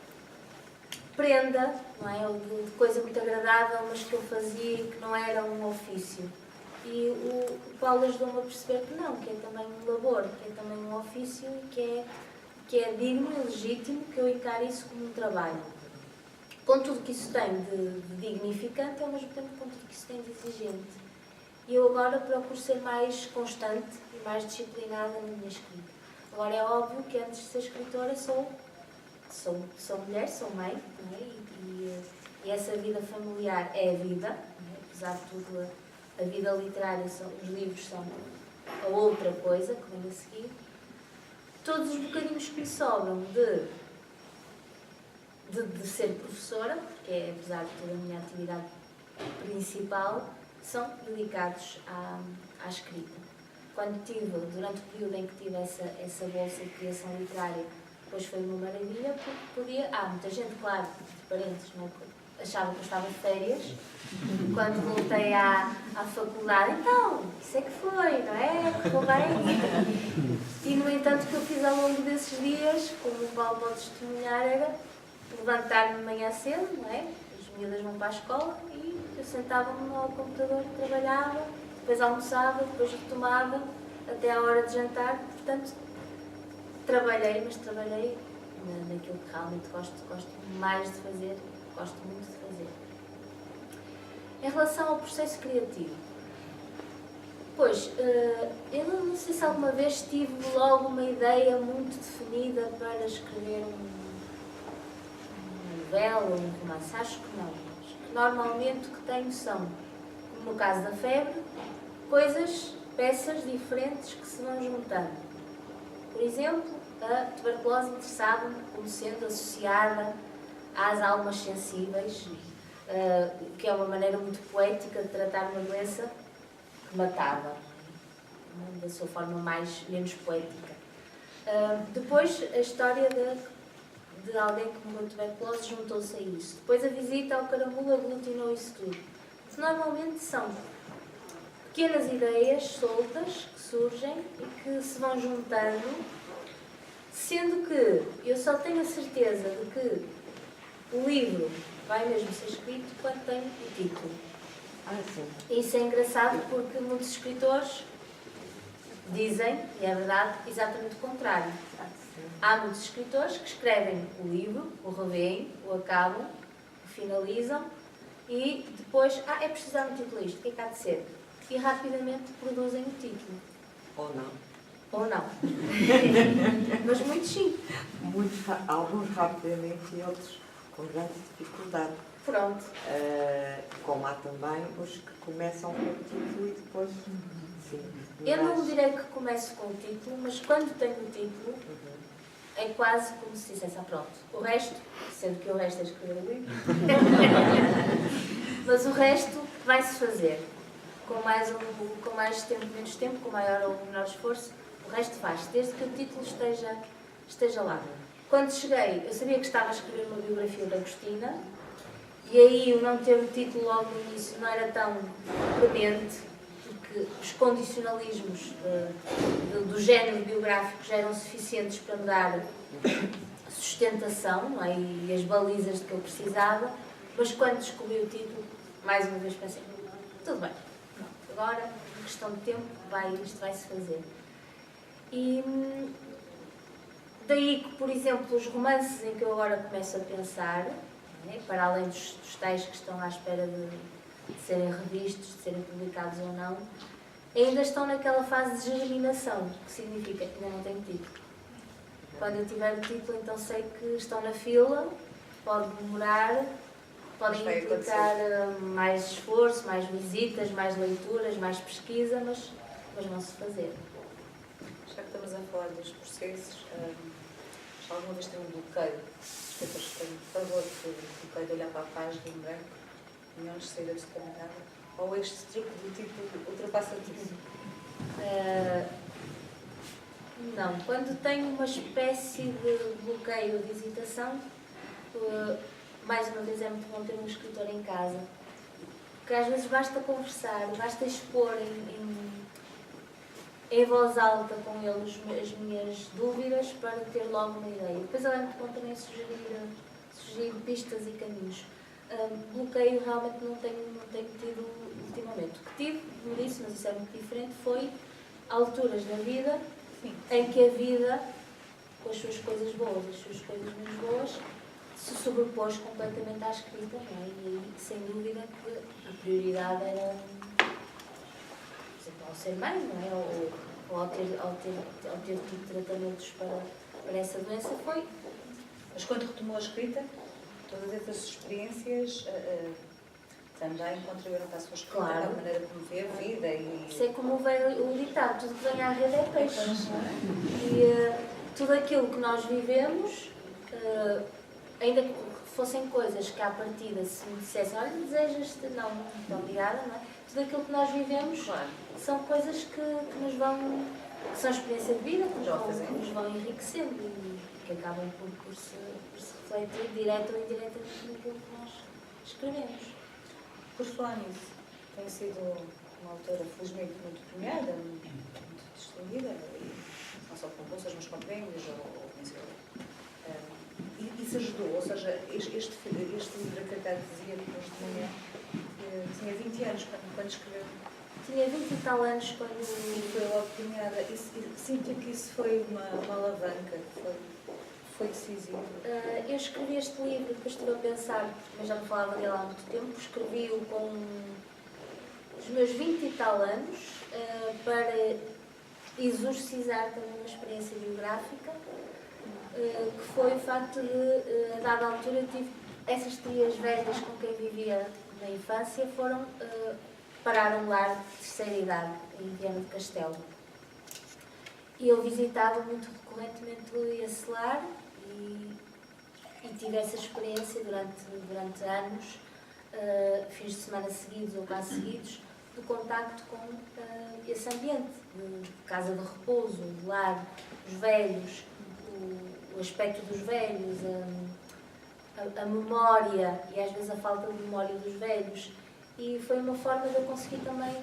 prenda, não é? Ou de coisa muito agradável, mas que eu fazia e que não era um ofício. E o Paulo ajudou-me a perceber que não, que é também um labor, que é também um ofício e que é digno e legítimo que eu encare isso como um trabalho. Com tudo que isso tem de dignificante, ao mesmo tempo com tudo que isso tem de exigente. E eu agora procuro ser mais constante e mais disciplinada na minha escrita. Agora é óbvio que antes de ser escritora sou mulher, sou mãe, não é? E essa vida familiar é a vida, não é? Apesar de tudo, a vida literária, os livros são a outra coisa que vem a seguir. Todos os bocadinhos que me sobram de ser professora, porque é, apesar de toda a minha atividade principal, são dedicados à escrita. Durante o período em que tive essa bolsa de criação literária, depois foi uma maravilha, porque podia... muita gente, claro, de parentes, não é? Achava que eu estava de férias. Quando voltei à faculdade, então, isso é que foi, não é? Ficou bem. E, no entanto, o que eu fiz ao longo desses dias, como o Paulo pode testemunhar, era levantar-me de manhã cedo, não é? As miúdas vão para a escola e eu sentava-me ao computador, trabalhava, depois almoçava, depois retomava, até à hora de jantar. Portanto, trabalhei naquilo que realmente gosto mais de fazer, gosto muito de fazer. Em relação ao processo criativo, pois, eu não sei se alguma vez tive logo uma ideia muito definida para escrever uma novela ou um romance. Acho que não. Acho que normalmente o que tenho são, como no caso da febre, peças diferentes que se vão juntando. Por exemplo, a tuberculose interessava-me como sendo associada às almas sensíveis, que é uma maneira muito poética de tratar uma doença que matava, da sua forma menos poética. Depois, a história de alguém que morreu de tuberculose juntou-se a isso. Depois, a visita ao caramulo aglutinou isso tudo. Normalmente são pequenas ideias soltas que surgem e que se vão juntando, sendo que eu só tenho a certeza de que o livro vai mesmo ser escrito quando tem o título. Sim. Isso é engraçado porque muitos escritores dizem, e é verdade, exatamente o contrário. Há muitos escritores que escrevem o livro, o revêem, o acabam, o finalizam e depois, é preciso dar um título a isto, o que é que há de ser? E rapidamente produzem o título. Ou não? Ou não. Mas muitos sim. Alguns rapidamente e outros com grande dificuldade. Pronto. Como há também os que começam com o título e depois... Sim, Eu não direi que começo com o título, mas quando tenho o título, é quase como se dissesse, pronto. O resto, sendo que o resto é escrever o livro, mas o resto vai-se fazer. Com mais tempo, menos tempo, com maior ou menor esforço, o resto faz-se, desde que o título esteja lá. Quando cheguei, eu sabia que estava a escrever uma biografia da Agostina, e aí o não ter o título logo no início não era tão premente, porque os condicionalismos do género biográfico já eram suficientes para me dar sustentação, não é? E as balizas de que eu precisava, mas quando descobri o título, mais uma vez pensei, tudo bem, pronto, agora, em questão de tempo, isto vai-se fazer. E daí que, por exemplo, os romances em que eu agora começo a pensar, não é? Para além dos tais que estão à espera de serem revistos, de serem publicados ou não, ainda estão naquela fase de germinação, que significa que ainda não tenho título. Quando eu tiver o título, então sei que estão na fila, pode demorar, podem implicar mais esforço, mais visitas, mais leituras, mais pesquisa, mas vão-se fazer. Já que estamos a falar dos processos, já alguma vez tem um bloqueio? Os escritores têm, por favor, o bloqueio de olhar para a página em branco e não lhes sair absolutamente nada? Ou este truque do tipo ultrapassa tudo? Não, quando tenho uma espécie de bloqueio de hesitação, mais uma vez é muito bom ter um escritor em casa, porque às vezes basta conversar, basta expor em voz alta com eles as minhas dúvidas para ter logo uma ideia. Depois ele é muito bom também sugerir pistas e caminhos. Bloqueio realmente não tenho tido ultimamente. O que tive, como disse, mas isso é muito diferente, foi alturas da vida em que a vida, com as suas coisas boas e as suas coisas menos boas, se sobrepôs completamente à escrita, não é? E aí, sem dúvida, que a prioridade era, por exemplo, ao ser mãe, não é? Ou ao ter tido tratamentos para essa doença, foi. Mas quando retomou a escrita, todas essas experiências também contribuíram para a sua escrita, Claro. para a maneira como vê a vida e... Isso é como veio o ditado, tudo que vem à rede é peixe. E tudo aquilo que nós vivemos, ainda que fossem coisas que à partida se me dissessem, olha, desejas-te, não, muito obrigada, não é? Tudo aquilo que nós vivemos são coisas que nos vão, que são experiência de vida, que nos vão enriquecendo e que acabam por se refletir direto ou indiretamente naquilo que nós escrevemos. Por falar nisso, tem sido uma autora felizmente muito premiada, muito distinguida, não só com bolsas, mas com prémios ou vencedora. Isso ajudou, ou seja, este livro que até dizia depois de manhã, tinha 20 anos quando escreveu. Tinha 20 e tal anos quando... E foi logo premiada. Sinto que isso foi uma alavanca, foi decisivo. Eu escrevi este livro, depois estive a pensar, mas já me falava dele há muito tempo, escrevi-o com os meus 20 e tal anos, para exorcizar também uma experiência biográfica, que foi o facto de, a dada altura, eu tive essas tias velhas com quem vivia na infância, foram parar um lar de terceira idade, em Viana do Castelo. E eu visitava muito recorrentemente esse lar e tive essa experiência durante anos, fins de semana seguidos ou quase seguidos, de contacto com esse ambiente, de casa de repouso, de lar, os velhos, o aspecto dos velhos, a memória e às vezes a falta de memória dos velhos. E foi uma forma de eu conseguir também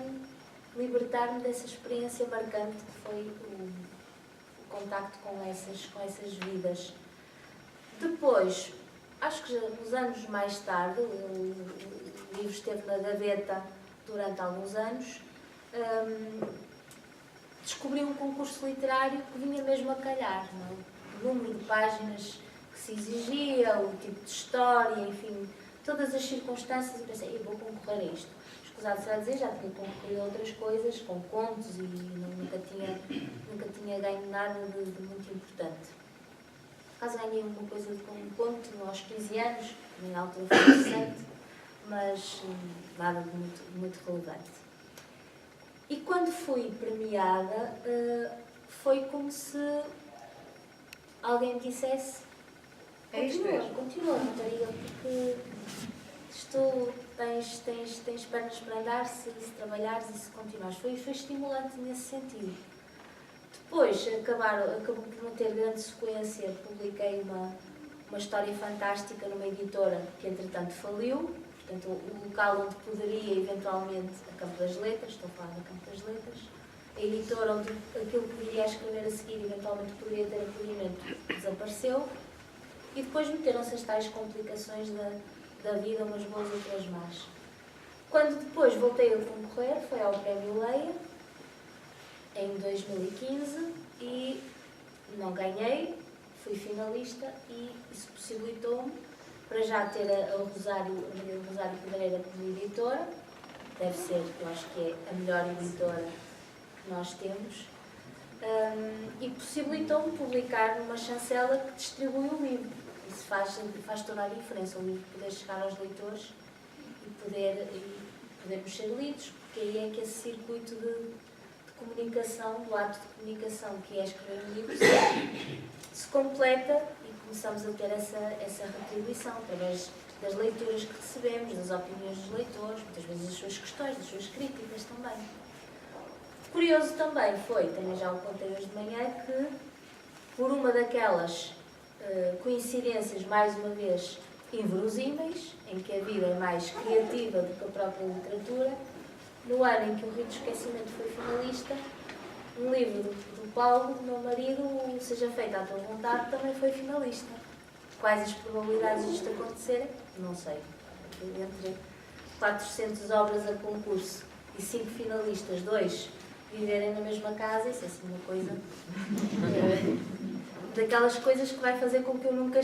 libertar-me dessa experiência marcante que foi o contacto com essas vidas. Depois, acho que já nos anos mais tarde, o livro esteve na gaveta durante alguns anos, descobri um concurso literário que vinha mesmo a calhar, não é? O número de páginas que se exigia, o tipo de história, enfim, todas as circunstâncias, e pensei, eu vou concorrer a isto. Escusado será dizer, já tinha concorrido a outras coisas, com contos, e nunca tinha ganho nada de muito importante. Por acaso ganhei uma coisa com um conto aos 15 anos, que na altura foi interessante, mas nada de muito relevante. E quando fui premiada, foi como se alguém me dissesse: continua, Margarida, porque tens pernas para andar se trabalhares e se continuares. Foi estimulante nesse sentido. Depois, acabou por não ter grande sequência, publiquei uma história fantástica numa editora que entretanto faliu, portanto o local onde poderia eventualmente, a Campo das Letras, estou a falar da Campo das Letras, a editora onde aquilo que viria a escrever a seguir eventualmente poderia ter acolhimento, desapareceu, e depois meteram-se as tais complicações da vida, umas boas e outras más. Quando depois voltei a concorrer, foi ao Prémio Leia, em 2015, e não ganhei, fui finalista, e isso possibilitou-me para já ter a Maria do Rosário Pedreira como editora, deve ser, eu acho que é a melhor editora que nós temos, e possibilitou-me publicar numa chancela que distribui o livro. Isso faz toda a diferença, o livro poder chegar aos leitores e podermos ser lidos, porque aí é que esse circuito de comunicação, do ato de comunicação que é escrever um livro, se completa e começamos a ter essa retribuição através das leituras que recebemos, das opiniões dos leitores, muitas vezes das suas questões, das suas críticas também. Curioso também foi, também já o contei hoje de manhã, que por uma daquelas coincidências, mais uma vez, inverosímeis, em que a vida é mais criativa do que a própria literatura, no ano em que o Rio do Esquecimento foi finalista, um livro do Paulo, do meu marido, o Seja Feita à Tua Vontade, também foi finalista. Quais as probabilidades disto acontecer? Não sei. Entre 400 obras a concurso e 5 finalistas, 2 viverem na mesma casa, isso é assim uma coisa... daquelas coisas que vai fazer com que eu nunca,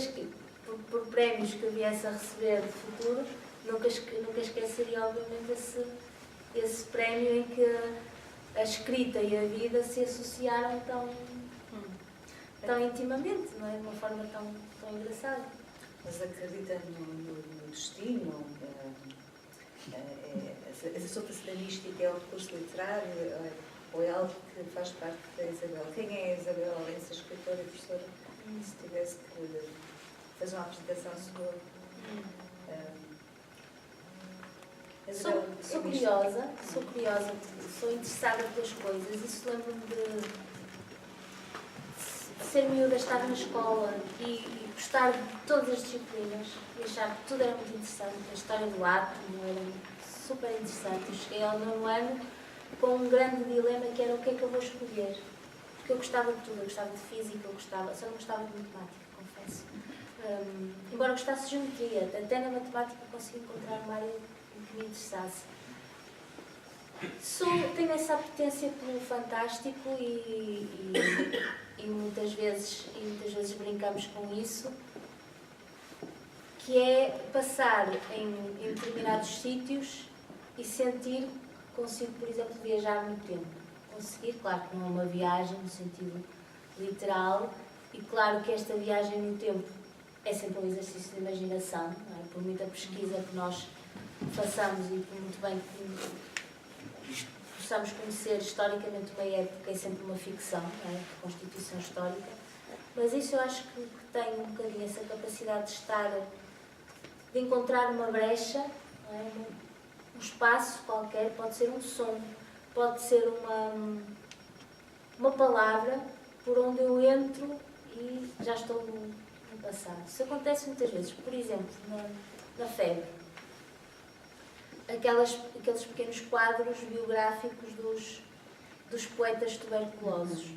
por prémios que eu viesse a receber de futuro, nunca esqueceria, obviamente, esse prémio em que a escrita e a vida se associaram tão intimamente, não é? De uma forma tão engraçada. Mas acredita no destino? A sua facilitística é um recurso literário? Ou é algo que faz parte da Isabel? Quem é a Isabel, além de ser escritora e professora? Se tivesse que fazer uma apresentação sua... Sou curiosa, sou interessada pelas coisas. Isso lembro-me de ser miúda, estar na escola e gostar de todas as disciplinas e achar que tudo era muito interessante. A história do átomo era super interessante. Eu cheguei ao 9º ano com um grande dilema que era o que é que eu vou escolher. Porque eu gostava de tudo, eu gostava de física, só não gostava de matemática, confesso. Embora gostasse de geometria, até na matemática consegui encontrar uma área em que me interessasse. Tenho essa apetência pelo fantástico e muitas vezes brincamos com isso, que é passar em determinados sítios e sentir que consigo, por exemplo, viajar no tempo. Conseguir, claro que não é uma viagem no sentido literal, e claro que esta viagem no tempo é sempre um exercício de imaginação, não é? Por muita pesquisa que nós façamos e por muito bem que possamos conhecer historicamente uma época, é sempre uma ficção, não é? De constituição histórica, mas isso eu acho que tem um bocadinho essa capacidade de encontrar uma brecha, não é? Um espaço qualquer, pode ser um som, pode ser uma palavra por onde eu entro e já estou no passado. Isso acontece muitas vezes, por exemplo, na febre. Aqueles pequenos quadros biográficos dos poetas tuberculosos.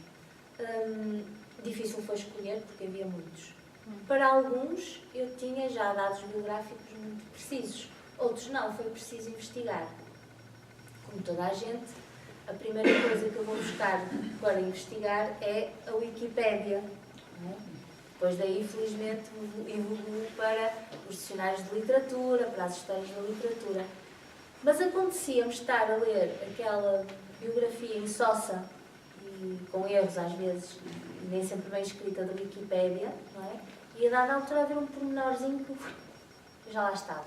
Difícil foi escolher, porque havia muitos. Para alguns, eu tinha já dados biográficos muito precisos. Outros não, foi preciso investigar. Como toda a gente, a primeira coisa que eu vou buscar para investigar é a Wikipédia. Não é? Depois daí, felizmente, evoluiu para os dicionários de literatura, para as histórias da literatura. Mas acontecia-me estar a ler aquela biografia insossa e com erros às vezes, e nem sempre bem escrita da Wikipédia, não é? E a dada altura haver um pormenorzinho que eu já lá estava.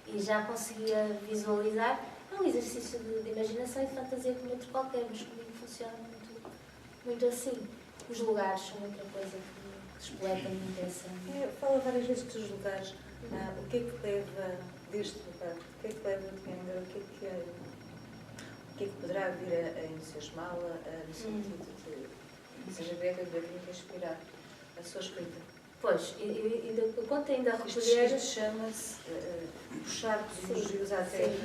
E já conseguia visualizar. É um exercício de imaginação e de fantasia como outro qualquer, mas comigo funciona muito assim. Os lugares são outra coisa que despleta muito essa... Fala várias vezes dos lugares. O que é que leva deste lugar? O que é que leva de Angra? O que é que poderá vir a entusiasmá-la no sentido de seja breve de inspirar a sua escrita? Pois, eu conto ainda a recolher... Isto chama-se puxar elogios à terra.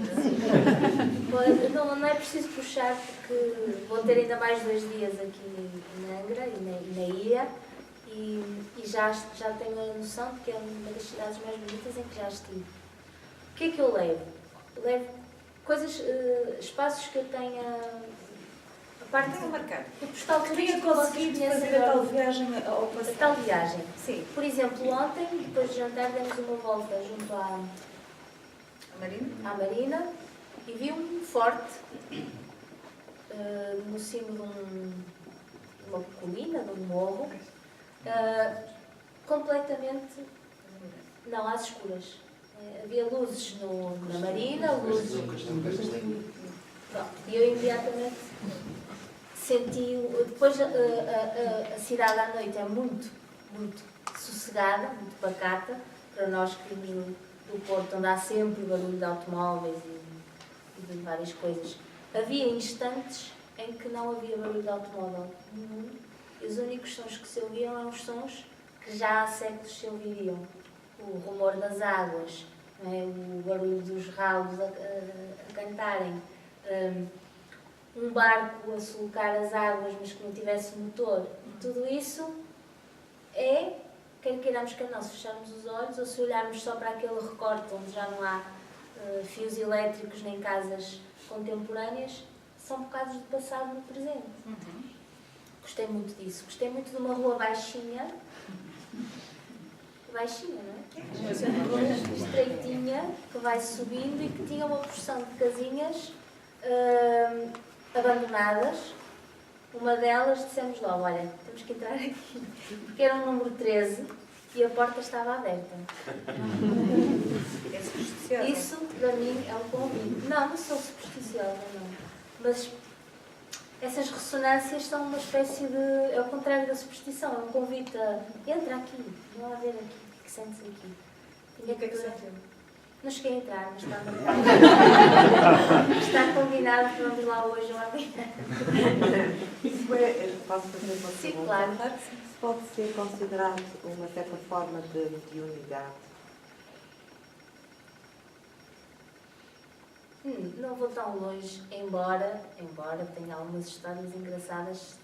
Não é preciso puxar, porque vou ter ainda mais 2 dias aqui em Angra e na ilha, e já tenho a noção de que é uma das cidades mais bonitas em que já estive. O que é que eu levo? Levo coisas, espaços que eu tenha Parte de marcar. o postal Tinha turístico que vocês conseguido conhecem fazer a tal agora. viagem ao A passado. tal viagem. Sim. Por exemplo, ontem, depois de jantar, demos uma volta junto A Marina? à marina e vi um forte no cimo de uma colina, de um morro, completamente, não, às escuras. Havia luzes na marina, luzes... Pronto, e eu imediatamente senti... Depois a cidade à noite é muito, muito sossegada, muito pacata, para nós que vimos do Porto, onde há sempre barulho de automóveis e de várias coisas. Havia instantes em que não havia barulho de automóvel nenhum, e os únicos sons que se ouviam eram os sons que já há séculos se ouviriam. O rumor das águas, não é? O barulho dos ralos a cantarem, um barco a sulcar as águas, mas que não tivesse motor. Tudo isso é, quer queiramos, quer não, se fecharmos os olhos ou se olharmos só para aquele recorte onde já não há fios elétricos nem casas contemporâneas, são bocados do passado no presente. Gostei muito disso. Gostei muito de uma rua baixinha, não é? Estreitinha, que vai subindo e que tinha uma porção de casinhas abandonadas. Uma delas dissemos logo, olha, temos que entrar aqui, porque era o número 13 e a porta estava aberta. É supersticiosa. Isso, para mim, é um convite. Não sou supersticiosa, não. Mas essas ressonâncias são uma espécie de... É o contrário da superstição, é um convite a... Entra aqui, vão lá ver aqui, o que sentes aqui. E o que é que sentiu? Não cheguei a entrar, mas está está combinado que vamos lá hoje ou amanhã. Isso é, posso fazer uma Sim, pergunta? claro. Isso pode ser considerado uma certa forma de unidade? Não vou tão longe, embora tenha algumas histórias engraçadas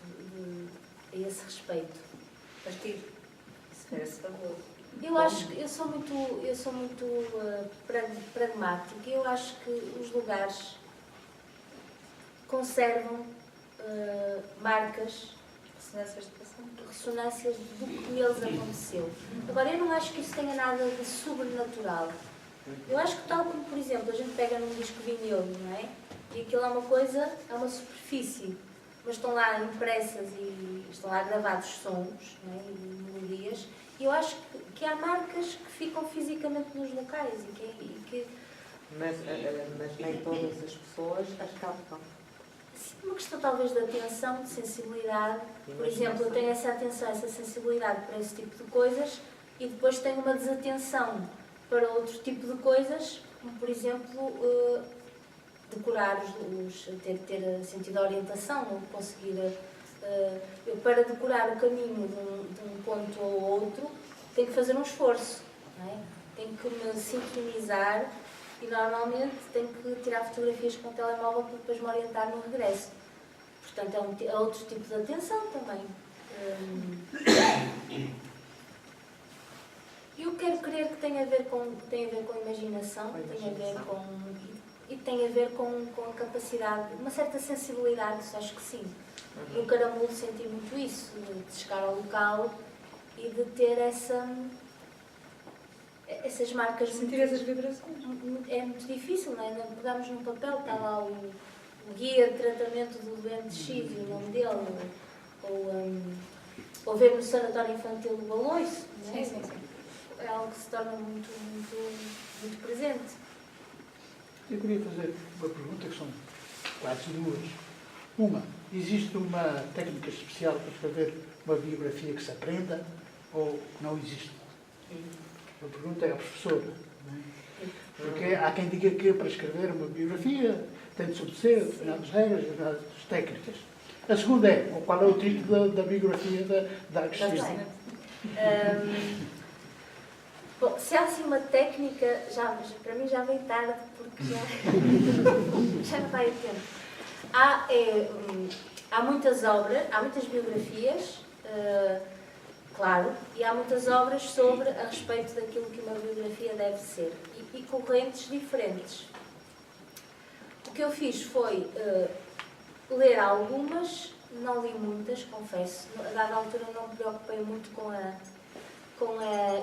a esse respeito. Partir. Isso parece fabuloso. Eu acho que eu sou muito pragmática. Eu acho que os lugares conservam marcas, Ressonâncias de passado. ressonâncias do que neles aconteceu. Agora, eu não acho que isso tenha nada de sobrenatural. Eu acho que tal como, por exemplo, a gente pega num disco vinil, não é? E aquilo é uma coisa, é uma superfície, mas estão lá impressas e estão lá gravados sons, não é? E melodias. E eu acho que há marcas que ficam fisicamente nos locais e que Mas nem todas as pessoas as captam. uma questão talvez de atenção, de sensibilidade. Por exemplo, eu tenho essa atenção, essa sensibilidade para esse tipo de coisas e depois tenho uma desatenção para outro tipo de coisas, como por exemplo decorar ter sentido de orientação, não conseguir. Eu para decorar o caminho de um ponto ao outro tenho que fazer um esforço, não é? Tenho que me sincronizar e normalmente tenho que tirar fotografias com o telemóvel para depois me orientar no regresso. Portanto, é outro tipo de atenção também. Eu quero crer que tem a ver com imaginação, tem a ver com a capacidade, uma certa sensibilidade, isso acho que sim. No Caramulo senti muito isso, de chegar ao local e de ter essas marcas. Sentir essas vibrações. É muito difícil, não é? Pegamos num papel, está lá o guia de tratamento do doente X e o nome dele, ou ver no Sanatório Infantil do Baloiço, não é? Sim. É algo que se torna muito, muito, muito presente. Eu queria fazer uma pergunta que são quase duas. Uma, existe uma técnica especial para escrever uma biografia que se aprenda ou não existe? A pergunta é ao professor. Não é? Porque há quem diga que para escrever uma biografia tem de obedecer determinadas regras, determinadas técnicas. A segunda é, qual é o título da biografia da Agostina? Bom, se há assim uma técnica, para mim já veio tarde, porque já não vai a tempo. Há muitas obras, há muitas biografias, claro, e há muitas obras a respeito daquilo que uma biografia deve ser, e correntes diferentes. O que eu fiz foi ler algumas, não li muitas, confesso. A dada altura não me preocupei muito com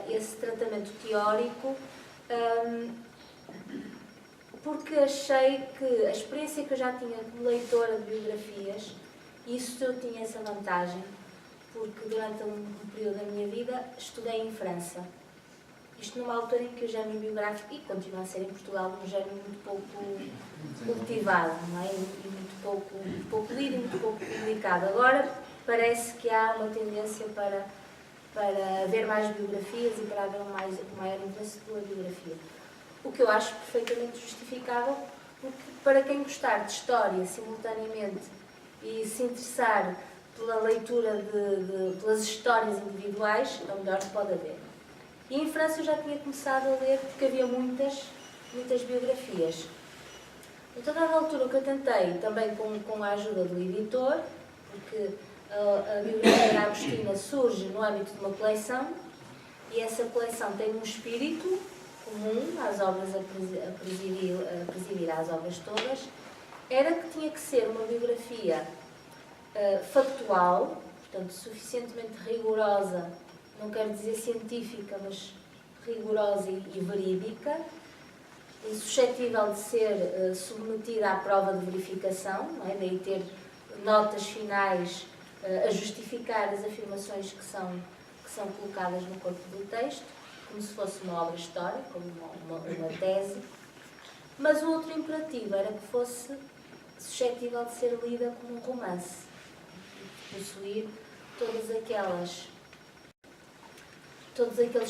esse tratamento teórico, porque achei que a experiência que eu já tinha como leitora de biografias, isso eu tinha essa vantagem, porque durante um período da minha vida estudei em França. Isto numa altura em que o género biográfico, e continua a ser em Portugal, um género muito pouco cultivado, não é? E muito pouco lido e muito pouco publicado. Agora parece que há uma tendência para haver mais biografias e para haver um maior interesse pela biografia. O que eu acho perfeitamente justificável, porque para quem gostar de história simultaneamente e se interessar pela leitura pelas histórias individuais, é o melhor que pode haver. E em França eu já tinha começado a ler porque havia muitas biografias. Então, a dada altura, o que eu tentei, também com a ajuda do editor, porque a biografia da Agostina surge no âmbito de uma coleção, e essa coleção tem um espírito comum às obras a presidir às obras todas, era que tinha que ser uma biografia factual, portanto, suficientemente rigorosa, não quero dizer científica, mas rigorosa e verídica, e suscetível de ser submetida à prova de verificação, não é? Daí ter notas finais a justificar as afirmações que são colocadas no corpo do texto, como se fosse uma obra histórica, como uma tese. Mas o outro imperativo era que fosse suscetível de ser lida como um romance, possuir todos aqueles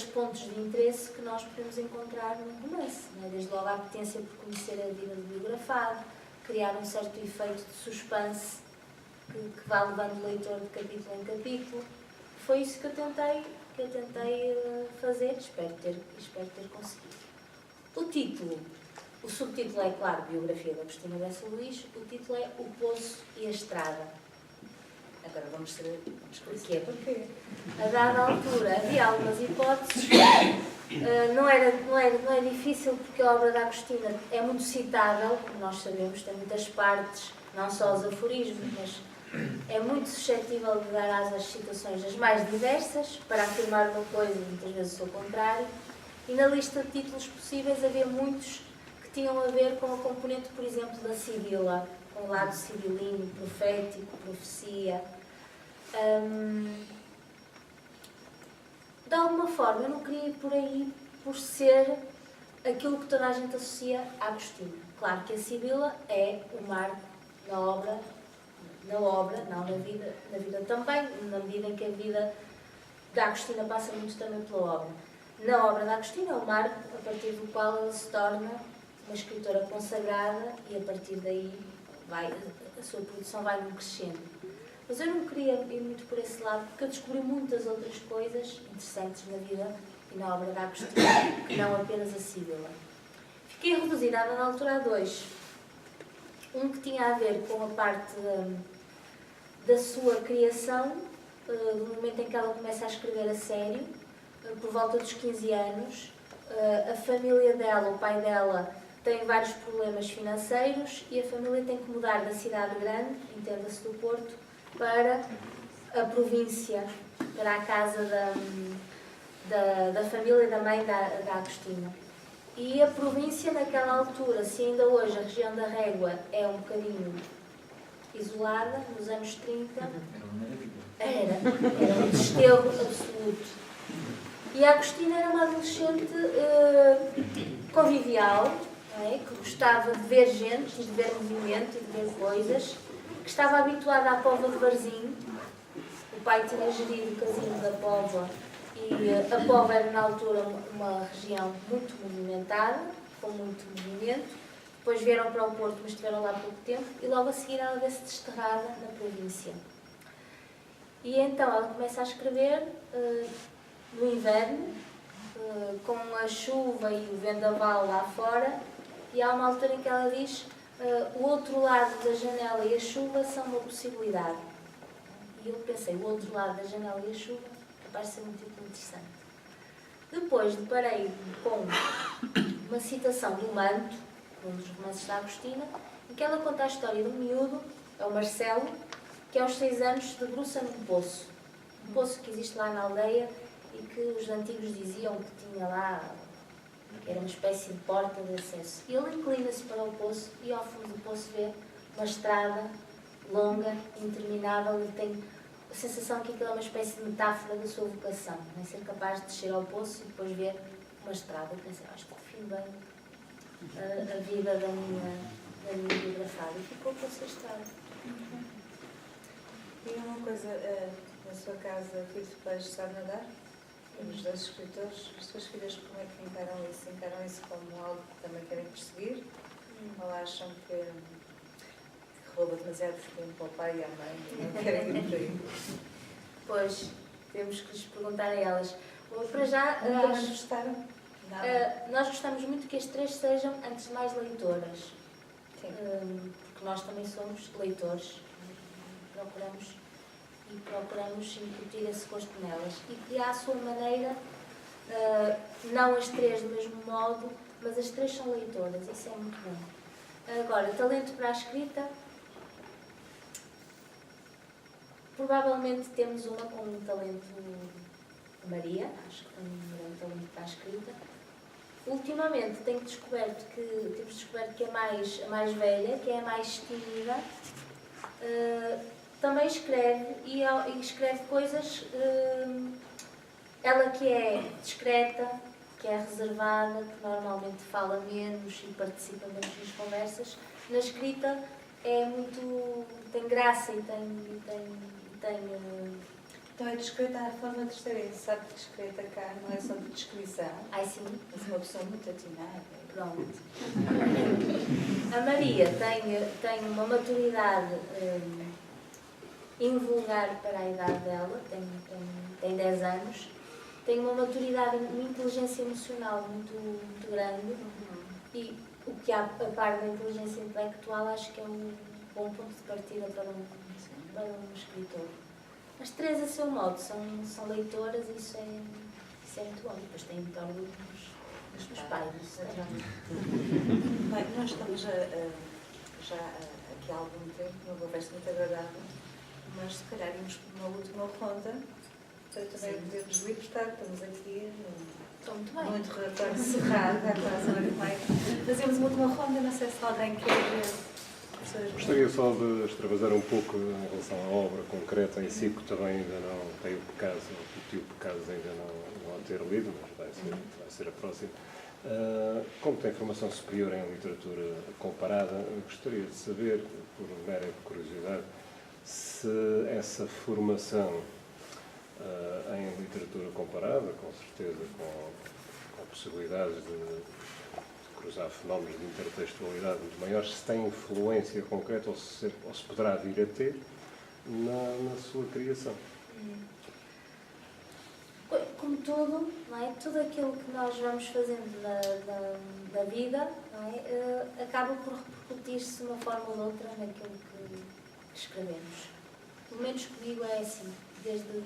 pontos de interesse que nós podemos encontrar num romance, não é? Desde logo a apetência por conhecer a vida do biografado, criar um certo efeito de suspense que vá levando o leitor de capítulo em capítulo. Foi isso que eu tentei fazer, espero ter conseguido. O subtítulo é, claro, Biografia de Agostina Bessa Luís, o título é O Poço e a Estrada. Agora vamos saber porquê. A dada altura havia algumas hipóteses, não é difícil porque a obra da Agostina é muito citável, como nós sabemos, tem muitas partes, não só os aforismos, mas é muito suscetível de dar às citações as mais diversas, para afirmar uma coisa e muitas vezes o seu contrário, e na lista de títulos possíveis havia muitos que tinham a ver com a componente, por exemplo, da Sibila, com o lado sibilino, profético, profecia. De alguma forma, eu não queria ir por aí por ser aquilo que toda a gente associa a Agostina. Claro que a Sibila é o marco na obra, não na vida também, na medida em que a vida da Agostina passa muito também pela obra. Na obra da Agostina é o marco a partir do qual ela se torna uma escritora consagrada e a partir daí a sua produção vai num crescendo. Mas eu não queria ir muito por esse lado, porque eu descobri muitas outras coisas interessantes na vida e na obra da Agostina, que não apenas a Sibila. Fiquei reduzida na altura a dois. Um que tinha a ver com a parte da sua criação, do momento em que ela começa a escrever a sério, por volta dos 15 anos. A família dela, o pai dela, tem vários problemas financeiros e a família tem que mudar da cidade grande, entenda-se do Porto, para a província, para a casa da família da mãe da Agostina. E a província, naquela altura, se ainda hoje a região da Régua é um bocadinho isolada, nos anos 30, era um desterro absoluto. E a Agostina era uma adolescente convivial, não é? Que gostava de ver gente, de ver movimento e de ver coisas, que estava habituada à Póvoa de Varzim. O pai tinha gerido o casino da Póvoa e a Póvoa era na altura uma região muito movimentada, com muito movimento. Depois vieram para o Porto, mas estiveram lá pouco tempo e logo a seguir ela vê-se desterrada na província. E então ela começa a escrever no inverno, com a chuva e o vendaval lá fora, e há uma altura em que ela diz o outro lado da janela e a chuva são uma possibilidade. E eu pensei, o outro lado da janela e a chuva, capaz de ser muito interessante. Depois deparei com uma citação do Manto, um dos romances da Agostina, em que ela conta a história de um miúdo é o Marcelo, que aos 6 anos debruça num poço. Um poço que existe lá na aldeia e que os antigos diziam que tinha lá, que era uma espécie de porta de acesso. E ele inclina-se para o poço e ao fundo do poço vê uma estrada longa, interminável, e tem a sensação que aquilo é uma espécie de metáfora da sua vocação. Não é? Ser capaz de descer ao poço e depois ver uma estrada e pensar, isto define bem a vida da minha biografada. E ficou com essa estrada. E uma coisa, na sua casa, filhos de pais sabe nadar? Os dois escritores, as suas filhas, como é que encaram isso? Encaram isso como algo que também querem perseguir? Ou acham que rouba demasiado tempo ao pai e à mãe e não querem ir por aí? Pois, temos que lhes perguntar a elas. Bom, para já, Nunca mais gostaram? Nada? nós gostamos muito que as 3 sejam, antes de mais, leitoras. Sim. Porque nós também somos leitores. Procuramos incutir esse gosto nelas. E que à sua maneira, não as 3 do mesmo modo, mas as 3 são leitoras. Isso é muito bom. Agora, talento para a escrita. Provavelmente temos uma com um talento, Maria, acho que tem um grande talento para a escrita. Ultimamente temos descoberto que a mais velha, que é a mais tímida, também escreve e escreve coisas, ela que é discreta, que é reservada, que normalmente fala menos e participa menos nas conversas, na escrita tem graça e tem Então é discreta a forma de estar, sabe que discreta cá não é só de descrição. Ai, sim. Mas uma pessoa muito atinada. Pronto. A Maria tem uma maturidade invulgar para a idade dela, tem 10 anos, tem uma maturidade, uma inteligência emocional muito grande e o que a par da inteligência intelectual acho que é um bom ponto de partida para um escritor. As 3 a seu modo são leitoras e isso é muito bom. Depois tem muito orgulho dos pais. Bem, nós estamos já aqui há algum tempo, uma conversa muito agradável, mas se calhar íamos por uma última ronda para também podermos libertar. Estamos aqui num interrogatório cerrado, há quase uma hora e meia. Fazemos uma última ronda, não sei se alguém quer. Gostaria só de extravasar um pouco em relação à obra concreta em si, que também ainda não tem o Pecados ainda não a ter lido, mas vai ser a próxima. Como tem formação superior em literatura comparada, gostaria de saber, por mera curiosidade, se essa formação em literatura comparada, com certeza com possibilidades de cruzar fenómenos de intertextualidade muito maiores, se tem influência concreta ou se poderá vir a ter na sua criação. Como tudo, não é? Tudo aquilo que nós vamos fazendo da vida, não é? Acaba por repercutir-se de uma forma ou de outra naquilo que escrevemos. Pelo menos comigo é assim, desde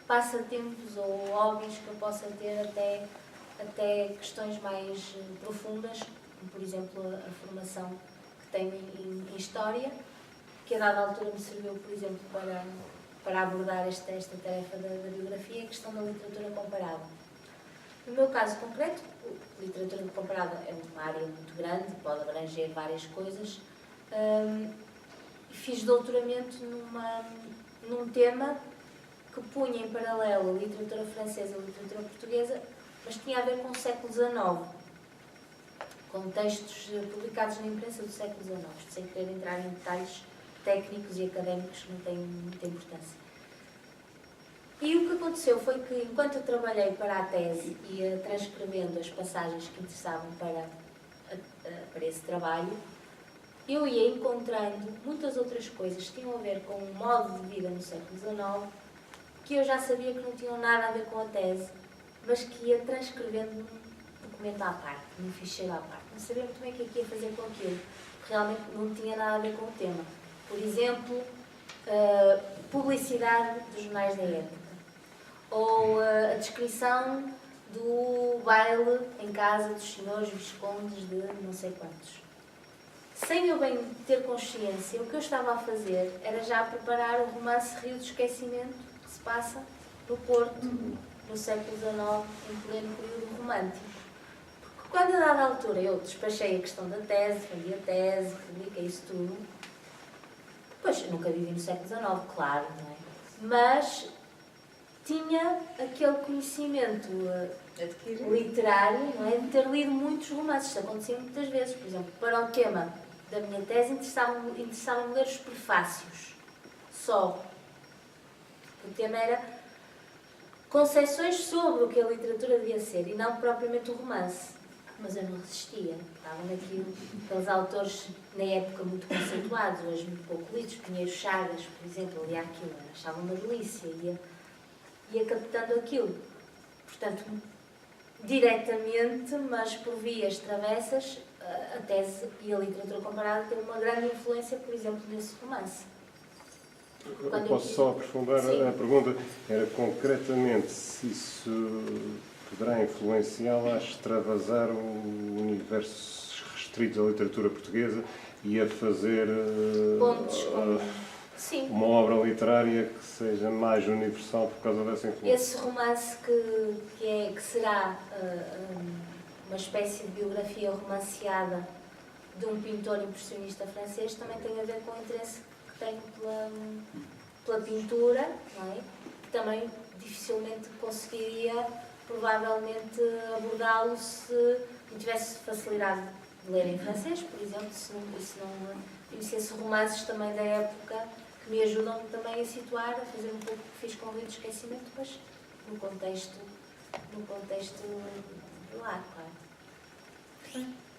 passatempos ou hobbies que eu possa ter até questões mais profundas, como por exemplo a formação que tenho em História, que a dada altura me serviu, por exemplo, para abordar esta tarefa da biografia, a questão da literatura comparada. No meu caso concreto, a literatura comparada é uma área muito grande, pode abranger várias coisas. Fiz doutoramento num tema que punha em paralelo a literatura francesa e a literatura portuguesa, mas tinha a ver com o século XIX, com textos publicados na imprensa do século XIX, sem querer entrar em detalhes técnicos e académicos que não têm muita importância. E o que aconteceu foi que, enquanto eu trabalhei para a tese e ia transcrevendo as passagens que interessavam para esse trabalho, eu ia encontrando muitas outras coisas que tinham a ver com o modo de vida no século XIX, que eu já sabia que não tinham nada a ver com a tese, mas que ia transcrevendo num documento à parte, num ficheiro à parte. Não sabia muito bem o que ia fazer com aquilo, porque realmente não tinha nada a ver com o tema. Por exemplo, publicidade dos jornais da época, ou a descrição do baile em casa dos senhores viscondes de não sei quantos. sem eu bem ter consciência, o que eu estava a fazer era já preparar o romance Rio do Esquecimento, que se passa no Porto, no século XIX, em pleno período romântico. Porque quando a dada altura eu despachei a questão da tese, vendi a tese, publiquei isso tudo, depois eu nunca vivi no século XIX, claro, não é? Mas tinha aquele conhecimento literário, não é? De ter lido muitos romances. Isso acontecia muitas vezes. Por exemplo, para o tema da minha tese, interessava-me ler os prefácios. Só. O tema era concepções sobre o que a literatura devia ser, e não propriamente o romance. Mas eu não resistia. Estava naquilo, aqueles autores, na época, muito conceituados, hoje muito pouco lidos. Pinheiro Chagas, por exemplo, lia aquilo, achava uma delícia, ia captando aquilo. Portanto, diretamente, mas por vias travessas, a tese e a literatura comparada têm uma grande influência, por exemplo, nesse romance. Eu posso só aprofundar a pergunta? Era concretamente se isso poderá influenciá-la a extravasar o universo restrito da literatura portuguesa e a fazer uma obra literária que seja mais universal por causa dessa influência. Esse romance que será uma espécie de biografia romanceada de um pintor impressionista francês também tem a ver com o interesse que tenho pela pintura, não é? Que também dificilmente conseguiria provavelmente abordá-lo se não tivesse facilidade de ler em francês, por exemplo, se não conhecesse romances também da época que me ajudam também a situar, a fazer um pouco o que fiz com o Rio do Esquecimento, mas no contexto do lar, claro.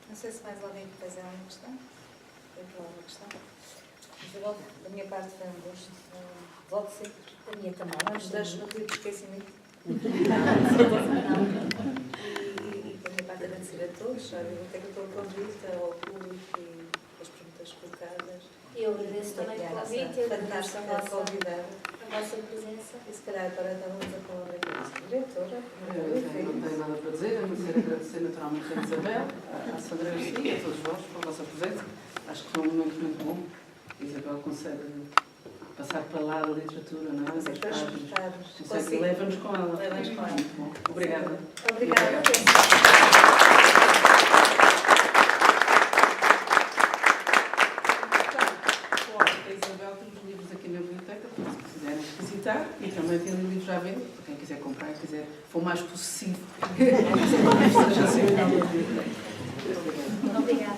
Não sei se mais alguém quer fazer alguma questão. Tem alguma questão? Isabel, da minha parte foi um gosto. Volte sempre. Da minha também. Mas deixo no Rio do Esquecimento. E da minha parte agradecer a todos, até que pelo convite, ao público e as perguntas colocadas. Eu agradeço também o convite, eu agradeço a vossa presença. E se calhar agora damos a palavra aqui à diretora. Eu não tenho nada para dizer, a não ser agradecer naturalmente a Isabel, à Sandra Garcia e a todos vós pela vossa presença. Acho que foi um momento muito bom. A Isabel consegue passar para lá da literatura, não é? Leva-nos com ela. Leva-nos com ela. Muito bom. Obrigada. Obrigada. A Isabel tem os livros aqui na biblioteca, se quiserem visitar, e também tem livros à venda, para quem quiser comprar, quiser for mais possessivo. Obrigada.